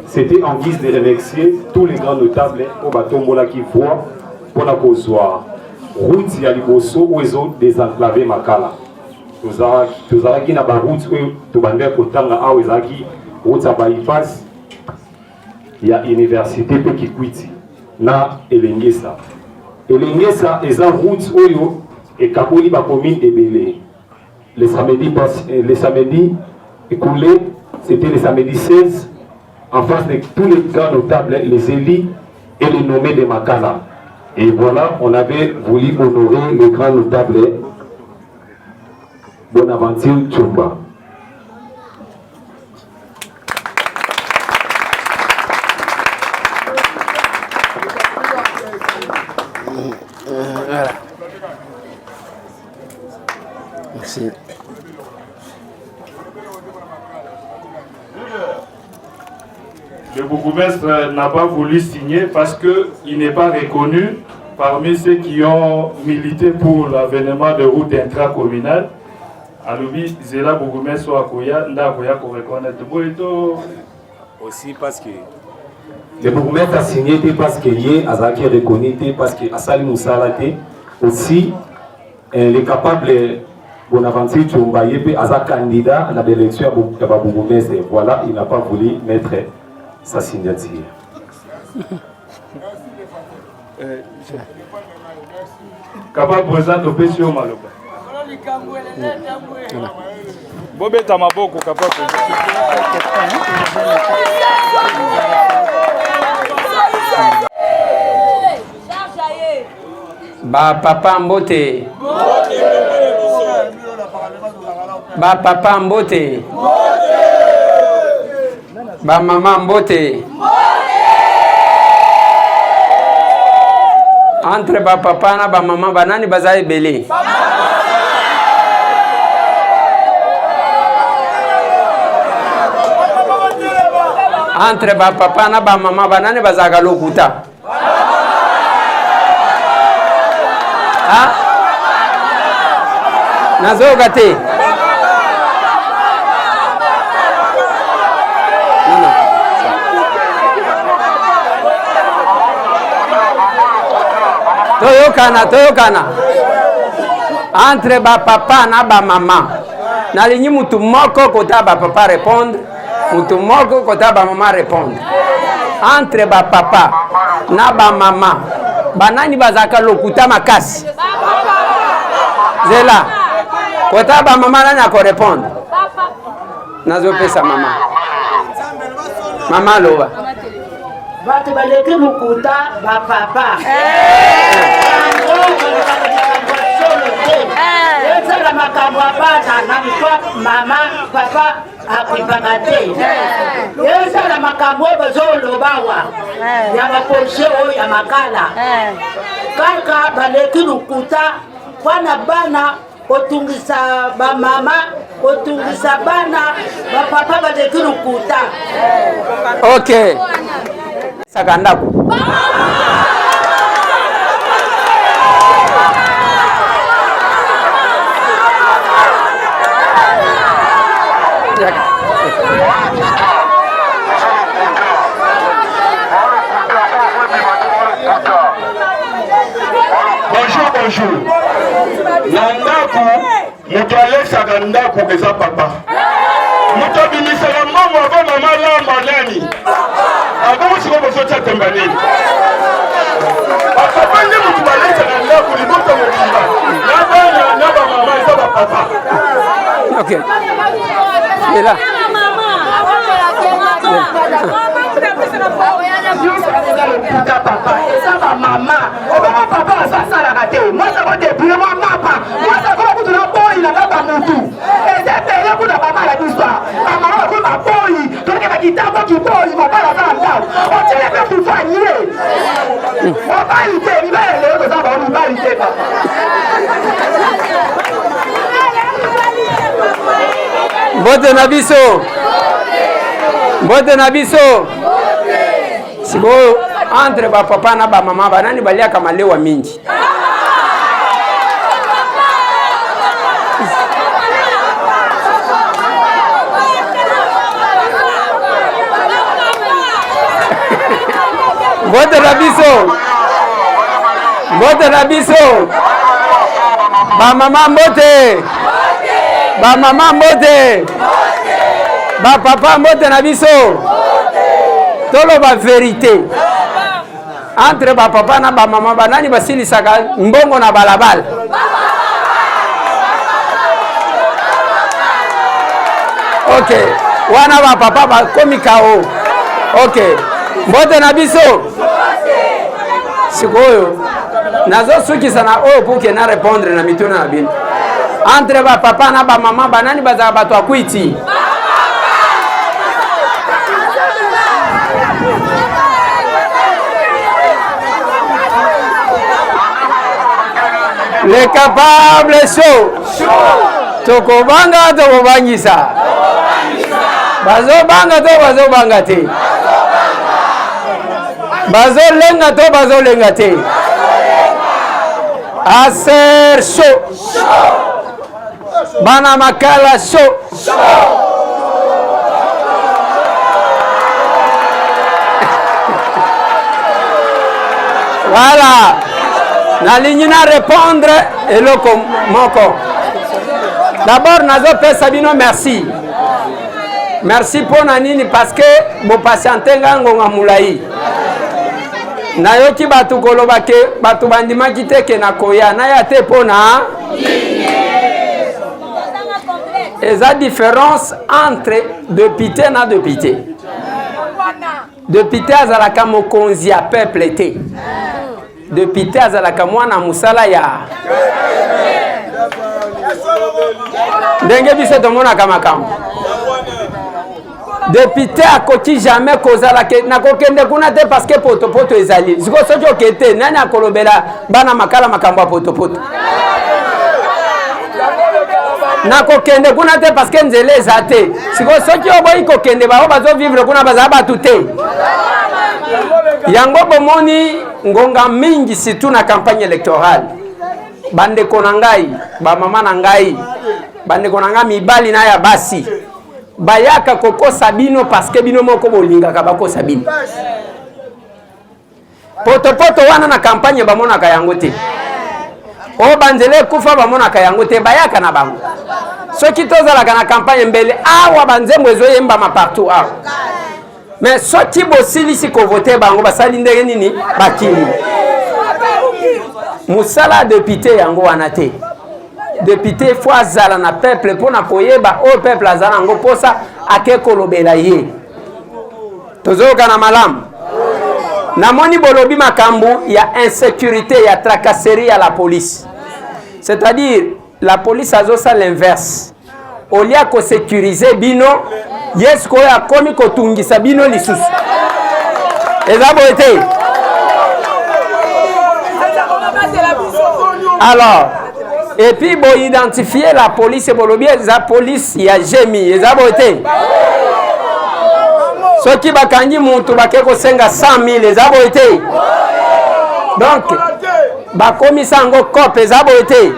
C'était en guise de remercier tous les grands notables au Batombola qui voient pour la causoire. Route Yaliboso ou les autres désenclavés Makala. Nous avons qui n'a pas route où nous avons Kotanga à Ouezaki, route à bypass. Il y a université qui quitte na Elengesa. Elengesa est en route oyo et Kapoli ba commune ebele. Le samedi écoulé, c'était le samedi 16 en face de tous les grands notables, les élus et les nommés de Makala. Et voilà, on avait voulu honorer les grands notables Bonaventure Tchumba. Merci. Le bourgmestre n'a pas voulu signer parce qu'il n'est pas reconnu parmi ceux qui ont milité pour l'avènement de routes intracommunales. Aloubi, Zéla bourgmestre Akoya, Ndakoya pour reconnaître. Aussi parce que le bourgmestre a signé parce qu'il y a Azaki reconnu parce que Asali Moussalate aussi il est capable Bonaventure Tchumba Yebe Aza candidat à l'élection à bourgmestre. Voilà, il n'a pas voulu mettre sa signature. Capable présent de Pessio Maloba. Bobeta Maboko capable. Ba papa mbote. Ba papa mbote. Ba mama mbote. Entre ba papa na ba mama banani bazaye belé. Entre ba papa na ba mama banani bazaga lokuta. Ah? Nazoga te. Toyokana. Entre ba papa na ba mama. Nalinyi mutu moko kota ba papa répondre, mutu moko kota ba mama répondre. Entre ba papa na ba mama. Banani bazaka lokuta makasi. Zela. Kota ba mama nani ako répondre. Nazo pesa mama. Mama loba. Batu baleki lukuta bapapa. Ezala makambo abana na mtwa mama papa akwipanga te. Ezala makambo bazolobawa ya bapolisie oyo ya makala. Kaka baleki lukuta wana bana otungisa ba mama otungisa bana ba papa baleki lukuta. Okay. Sakandako. Bonjour. Nandaku, mutu alexaka ndaku eza papa. Mutu abimisaka mbangu ava mama lamba nani. Ako musiko bosotia temba nini. Papa nde mutu balexaka ndaku libota mobimba. Nabana naba mama eza ba papa. Okay. Là. Papa, eza ba mama. Oba papa asasalaka te. Mwasa ko debile mwa mapa. Mwasa ko kutuna boyi na baba mutu. Eze pele kuna papa la biswa. Mama ko ba boyi. Toke ba kitabo ki boyi papa la sala ndao. Otele pe kufanyie. Papa ite ni ba ele ko saba ni ba ite papa. Mbote na biso. Mbote na biso. Siko entre ba papa na ba mama banani balia kama lewa mingi. Mbote na biso. Mbote na biso. Ba mama mbote. Ba mama mbote. Ba papa mbote na biso. Tolo ba vérité. Entre ba papa na ba mama banani basilisaka mbongo na balabala. Okay. Wana ba papa ba komikao. Okay. Mbote na biso. Sikoyo. Nazo suki sana oyo puke na répondre na mituna na bino. Entre ba papa na ba mama banani baza bato akwiti. Les capables chaud. Tokobanga tokobangisa. Bazo banga to bazo banga te. Bazo lenga to bazo lenga te. Aser chaud. Bana makala chaud. Voilà. Na ligne na répondre et le moko. D'abord nazo pesa bino merci. Merci pour nanini parce que bo patienter ngango ngamulai. Na yoki batu koloba ke batu bandima kiteke na koya na ya te pona. Eza différence entre député na député. Député azalaka mokonzi ya peuple te. Député azalaka mwana musala ya. Ndenge biso tomona kama kama. Député akoki jamais kozala ke nakokende kuna te parce que poto ezali. Ziko soki okete nani akolobela bana makala makambo poto. Nakokende kuna te parce que nzele ezate. Siko soki oboyi kokende ba bazo vivre kuna baza batu te. Yango bomoni ngonga mingi situ na campagne électorale. Bande konangai, ba mama nangai. Bande konanga mibali na ya basi. Bayaka koko sabino parce que bino moko bolinga ka bako sabino. Poto wana na campagne ba mona ka yango te. O banzele kufa ba mona ka yango te bayaka na bango. Soki tozala kana campagne mbele awa banzembo ezo yemba ma partout awa. Mais soki bosilisi ko voter bango basali ndenge nini bakini. Musala député yango wana te. Député faut azala na peuple pona koyeba o peuple azala ngo posa ake kolobela ye. Tozoka na malamu. Namoni bolobi makambu, il y a insécurité, il y a tracasserie à la police. C'est-à-dire, la police a ça l'inverse. Au lieu de sécuriser bino, yes ko ya komi ko tungisa bino lisusu. Ezabo été. Alors, et puis bon identifier la police et bolobi la police il y a Jemi, ezabo été. Ceux qui bakangi muntu bakeko senga 100 000 ezabo été. Donc, bakomi sango cop ezabo été.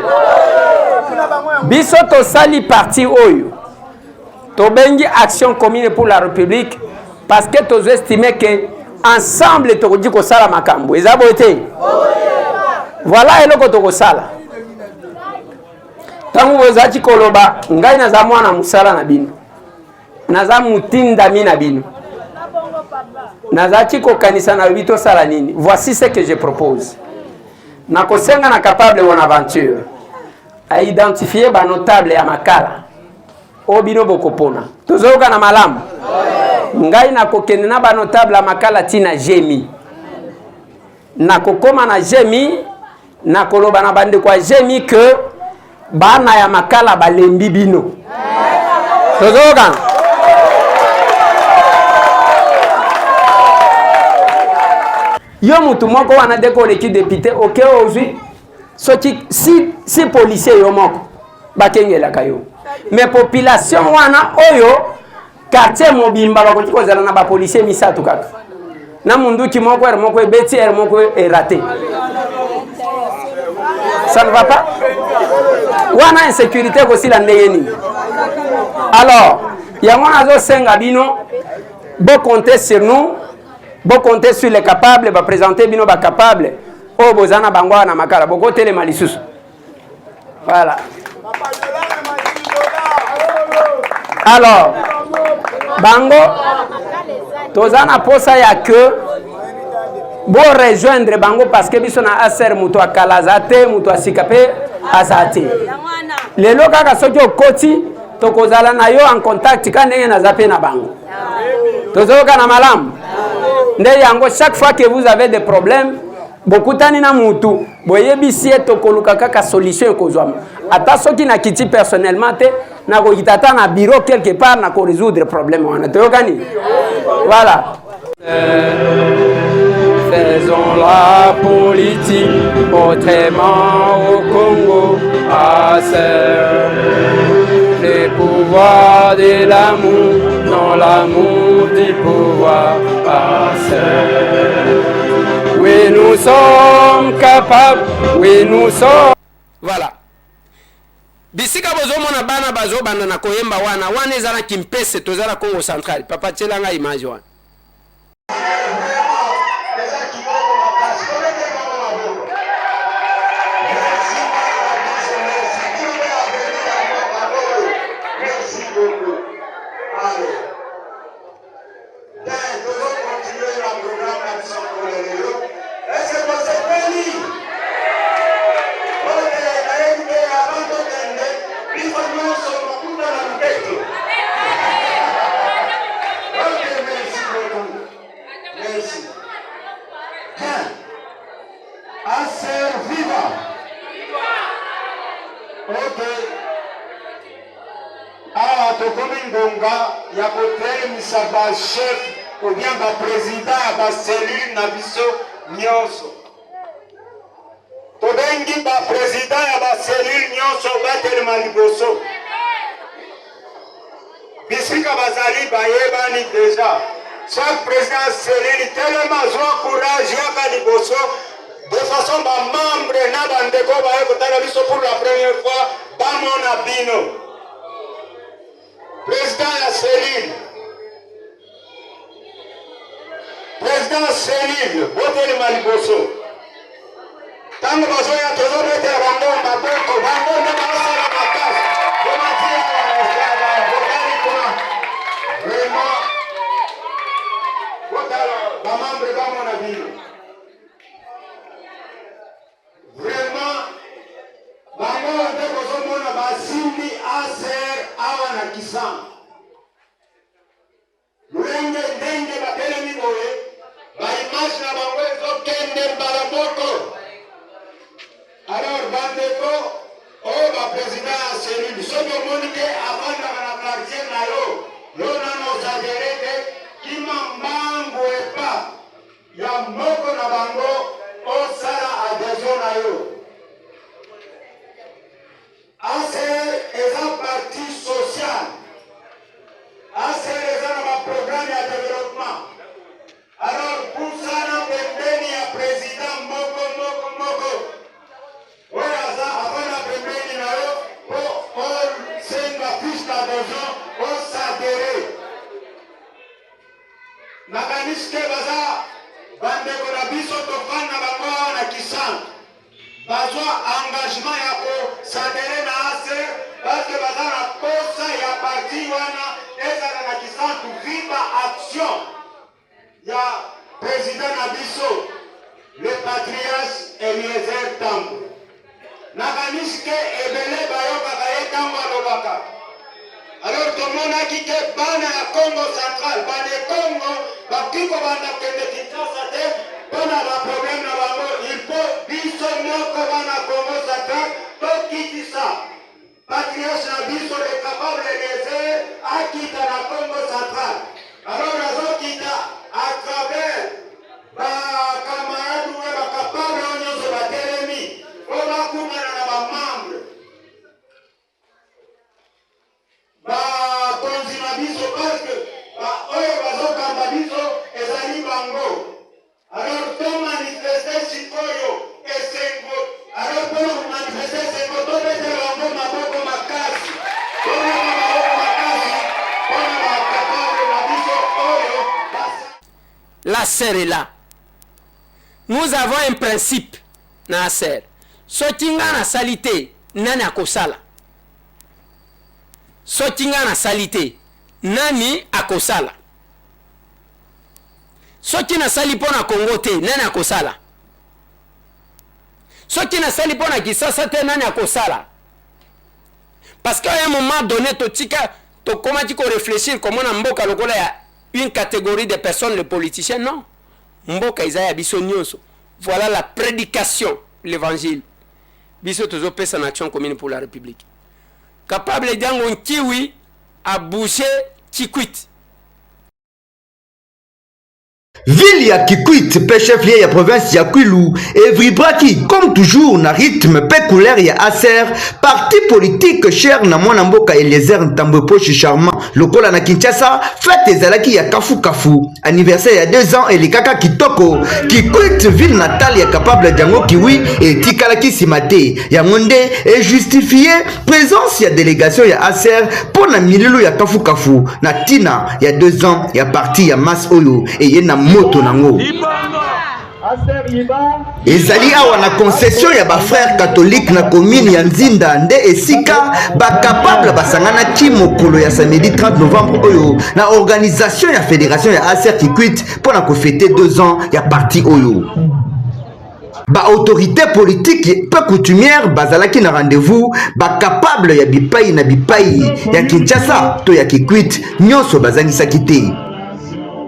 Biso to sali parti oyo. To bengi action commune pour la République parce que to estimé que ensemble to dit ko sala makambo. Ezabo été. Voilà eloko to ko sala. Tangu wezati koloba ngai na za mwana musala na bino. Naza mutinda mina bino. Nazati ko kanisa na bito sala nini. Voici ce que je propose. Na kosenga na capable en aventure. A identifier ba notable ya makala. Obino bokopona. Tozoka na malamu. Ngai na kokende na ba notable ya makala tina Jemi. Na kokoma na Jemi na koloba na bande kwa Jemi que bana ya makala balembi bino. Tozoka. Yo mutu moko wana deko l'équipe député OK aujourd'hui si policier yo moko bakengela kayo mais population wana oyo quartier mobimba bakoti kozala na ba policier misatu kaka na mundu ki moko ebeti moko raté. Ça ne va pas. Wana insécurité aussi la ndeyeni. Alors, yango nazo senga bino bo compter sur nous. Bon compter sur les capables, va présenter bino ba capable. Oh bozana bangwa na makala, boko tele malisusu. Voilà. Alors, bango tozana posa ya que bo rejoindre bango parce que biso na aser muto akalazate, muto asikape azate. Lelo kaka soki okoti tokozala na yo en contact kanenge na zape na bango. Tozoka na malamu. Chaque fois que vous avez des problèmes, beaucoup tani na mutu, boyebi si eto koluka kaka solution ekozwama. Ata soki na kiti personnellement te, na ko kitata na bureau quelque part na ko résoudre problème wana. Toyokani? Voilà. Faisons la politique autrement au Congo, à le pouvoir de l'amour, non l'amour du pouvoir. Oui, nous sommes capables. Oui, nous sommes. Voilà. Bisika bozo mona bana bazo bana na koyemba wana ezala kimpese tozala Congo Central. Papa tselanga image wana. Ya kotere misaba chef ou bien ba président ba cellule na biso nyonso. Tobengi ba président ya ba cellule nyonso batelema liboso. Bisika bazali bayebani déjà. Chaque président cellule tellement joie courage yaka liboso de façon ba membre na bandeko ba ekotala biso pour la première fois bamona bino. Président la cellule. Président cellule, Botel Maliboso. Tango bazoya tozo bete bango maboko, bango na basala makasi. Bomati ya botali kwa. Vraiment. Botala ba membre ba mona bino. Vraiment. Bango ndeko zo mona basindi aser awa na kisama. Lulenge ndenge batelemi boye, ba message na bango ezokende mbala moko. Alors bandeko oyo baprésident ya cellule soki omoni te avandaka na quartier na yo yo nano ozadere te kima mbangu epa ya moko na bango osala adhesion na yo. ACR eza parti social, ACR eza na baprogramme ya développement. Alors kusana pembeni ya président moko oyo aza avanda pembeni na yo po osenga fiche d'adhesion osadere. Nakanisi te baza bandeko na biso tofanda bango awa na Kisanga bazwa engagement ya kosadere na ACR parce que baza na posa ya parti wana ezala na Kisanga viva action ya président na biso le patriarche Eliezer Tambo. Nakanisi ke ebele bayokaka ye ntango alobaka. Alors tomonaki ke bana ya Congo central bana Congo bakoki kobanda kende Kinshasa te mpona baproblème na bango. Il faut biso moko bana Congo central tokitisa patriarche na biso le capable Eliezer akita na Congo central. Alors azokita à travers bakamarade oyo bakapable oyo nyonso batelemi oyo bakumana na bamembre bakonzi na biso parce que oyo bazokamba biso ezali bango. Alors to manifeste sikoyo esengo. Alors mpona komanifeste esengo tobetela bango maboko makasi tobeta maboko makasi mpona bakapable na biso oyo. La serre est là. Nous avons un principe dans la serre. Sotinga na salité, nani akosala. Sotinga na salité, nani akosala. Soti na sali pona Congo te, nani akosala. Soti na sali pona Kisasa te, nani akosala. Parce qu'à un moment donné, comment tu réfléchir comment on mboka lokola ya une catégorie de personnes, les politiciens, non. Mboka Isaiah biso nyonso. Voilà la prédication, l'évangile. Biso tozo pesa en action commune pour la République. Capable d'angon kiwi à boucher Kikwit. Ville ya Kikwit, pe chef-lieu ya province ya Kwilu, et vibraki, comme toujours, na rythme péculaire ya ACR, parti politique cher na mwana mboka Eliezer Ntambo Poche Charmant, lokola na Kinshasa, fête ezalaki ya Kafu Kafu, anniversaire ya 2 ans, et likaka kitoko, Kikwit, ville natale ya capable d'ango kiwi, et tikalaki simate, ya monde, et justifié, présence ya délégation ya ACR, pour na mililo ya Kafu Kafu, na tina, ya 2 ans, ya parti ya Mas Oyo, et yena moto nango ezali awa na concession ya ba frère catholique na commune ya Nzinda nde esika ba capable basangana ki mokolo ya samedi 30 novembre oyo na organisation ya fédération ya ACR Kikwit pour na ko fêter 2 ans ya parti oyo. Ba autorité politique peu coutumière bazalaki na rendez-vous ba capable ya bipai na bipai ya Kinshasa to ya Kikwit nyonso bazangisaki te.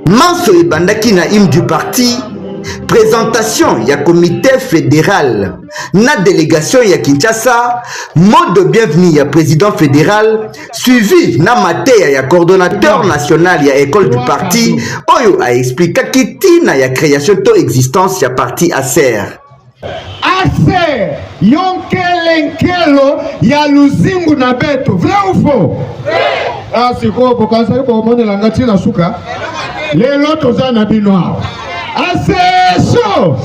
Manso ebandaki na hymne du parti, présentation ya comité fédéral, na délégation ya Kinshasa, mot de bienvenue ya président fédéral, suivi na mateya ya coordonnateur national ya école du parti, oyo a expliqué tina ya création to existence ya parti ACR. ACR, yonkelenkelo ya luzingu na beto, vrai ou faux? Ah, c'est quoi, pour quand ça y est, pour monter la ngati na suka? Les lotos en habit noir. ACR chaud.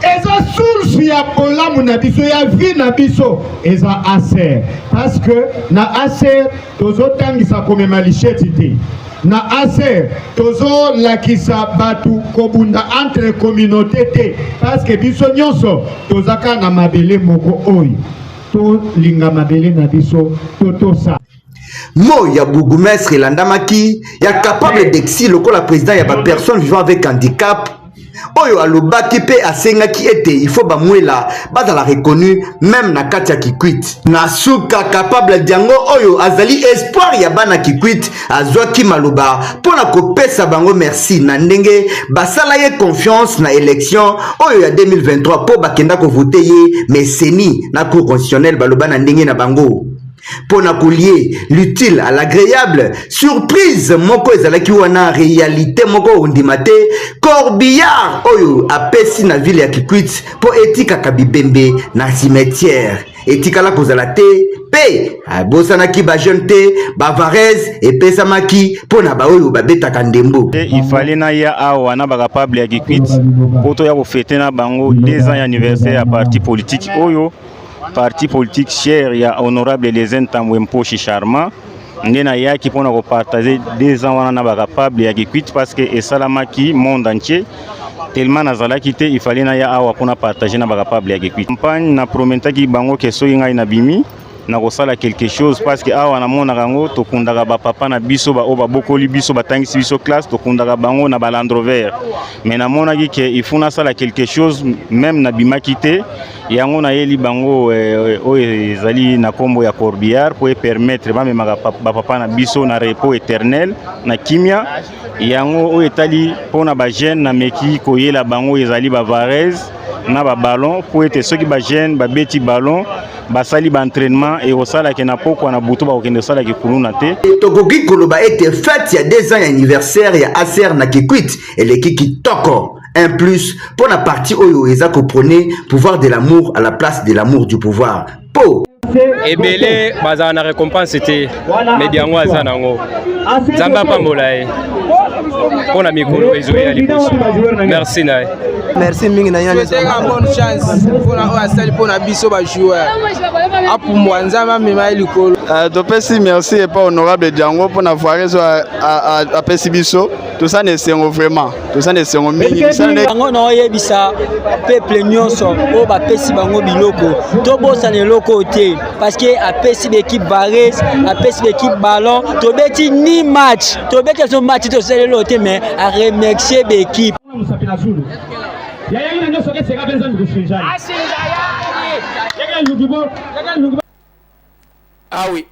Eza source ya polamu na biso ya vie na biso eza ACR. Parce que na ACR tozo tangisa komema licheti te. Na ACR tozo lakisa batu kobunda entre communauté te. Parce que biso nyonso tozaka na mabele moko oyo. To linga mabele na biso totosa. Mo ya bourgmestre Landamaki ya capable d'exil lokola président ya ba personne vivant avec handicap oyo alobaki pe asengaki ete il faut bamwela bazala reconnu même na kati ya Kikwit. Na suka capable diango oyo azali espoir ya bana Kikwit azwaki maloba pona kopesa bango merci na ndenge basala ye confiance na élection oyo ya 2023 po bakenda ko voter ye mais seni na cour constitutionnelle baloba na ndenge na bango. Pona kolier l'utile à l'agréable, surprise moko ezalaki wana réalité moko ondimate corbillard oyo apesi na ville ya Kikwit po etika kabibembe na cimetière etika la kozala te pe abosanaki ba jeune te ba varese epesamaki pona ba oyo babetaka ndembo. Il fallait na ya awa na ba capable ya Kikwit poto ya ko fêter na bango 2 ans anniversaire à parti politique oyo parti politique cher ya honorable les Ntambwempo Charmant ndena yaki pona ko partager 2 ans wana na ba capable ya Kikwit parce que esalamaki monde entier tellement nazalaki te il fallait na ya awa pona partager na ba capable ya Kikwit. Campagne na prometaki bango ke soki ngai na bimi na kosala quelque chose parce que awa na mona rango tokundaka ba papa na biso ba oba bokoli biso batangisi biso classe tokundaka bango na ba Land Rover mais na mona ki ke il faut na sala quelque chose même na bimaki te yango na yeli bango oyo ezali na kombo ya corbillard pour permettre ba memaka ba papa na biso na repos éternel na kimia yango oyo etali pona ba jeune na meki koyela bango ezali ba varese na ba ballon pour être ceux qui ba jeune ba beti ballon basali ba entraînement et osala ke na poko na buto ba okende sala ke kuluna te. Tokoki koloba ete fête ya 2 ans anniversaire ya ACR na Kikwit eleki kitoko. Un plus pour la partie oyo eza ko prôner pouvoir de l'amour à la place de l'amour du pouvoir. Po ebele bazana na récompense c'était mediango azanango zamba pambola pour la mikolo ezoya liboso. Merci nae. Merci mingi na yana bonne chance pour na asali pour na biso ba joueur apu mwanzama mema likolo. Topesi merci et pas honorable Diango pour na voir a pesi biso tout ça ne sengo vraiment tout ça ne sengo mingi ça ne bango na oyebisa peuple nyonso o ba pesi bango biloko to bosa ne loko te parce que a pesi l'équipe Vares a pesi l'équipe ballon to beti ni match to beti so match to sele lote mais a remercier l'équipe. Ah oui.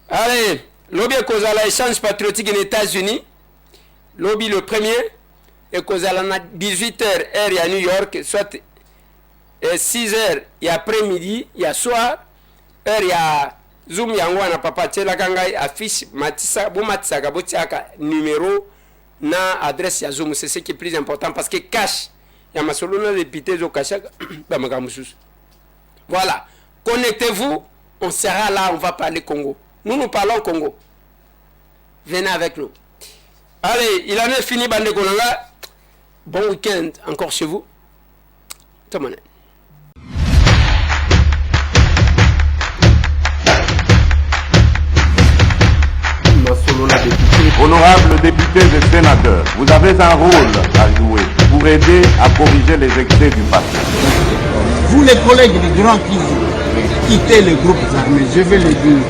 Allez, lobby kozala échange patriotique aux États-Unis. Lobby le premier et kozala na 18h heure à New York, soit 6h et après-midi, il y a soir, heure il y a Zoom yango na papa tela kangai affiche matisa bo matisa ka botiaka numéro na adresse ya Zoom, c'est ce qui est plus important parce que cash ya masolona député zo kashaka ba makamususu. Voilà, connectez-vous, on sera là, on va parler Congo. Nous parlons Congo. Venez avec nous. Allez, il en est fini bande kolanga. Bon week-end encore chez vous. Tout le monde. Honorables députés et sénateurs, vous avez un rôle à jouer pour aider à corriger les excès du passé. Vous les collègues du Grand qui quittez les groupes armés, je vais le dire.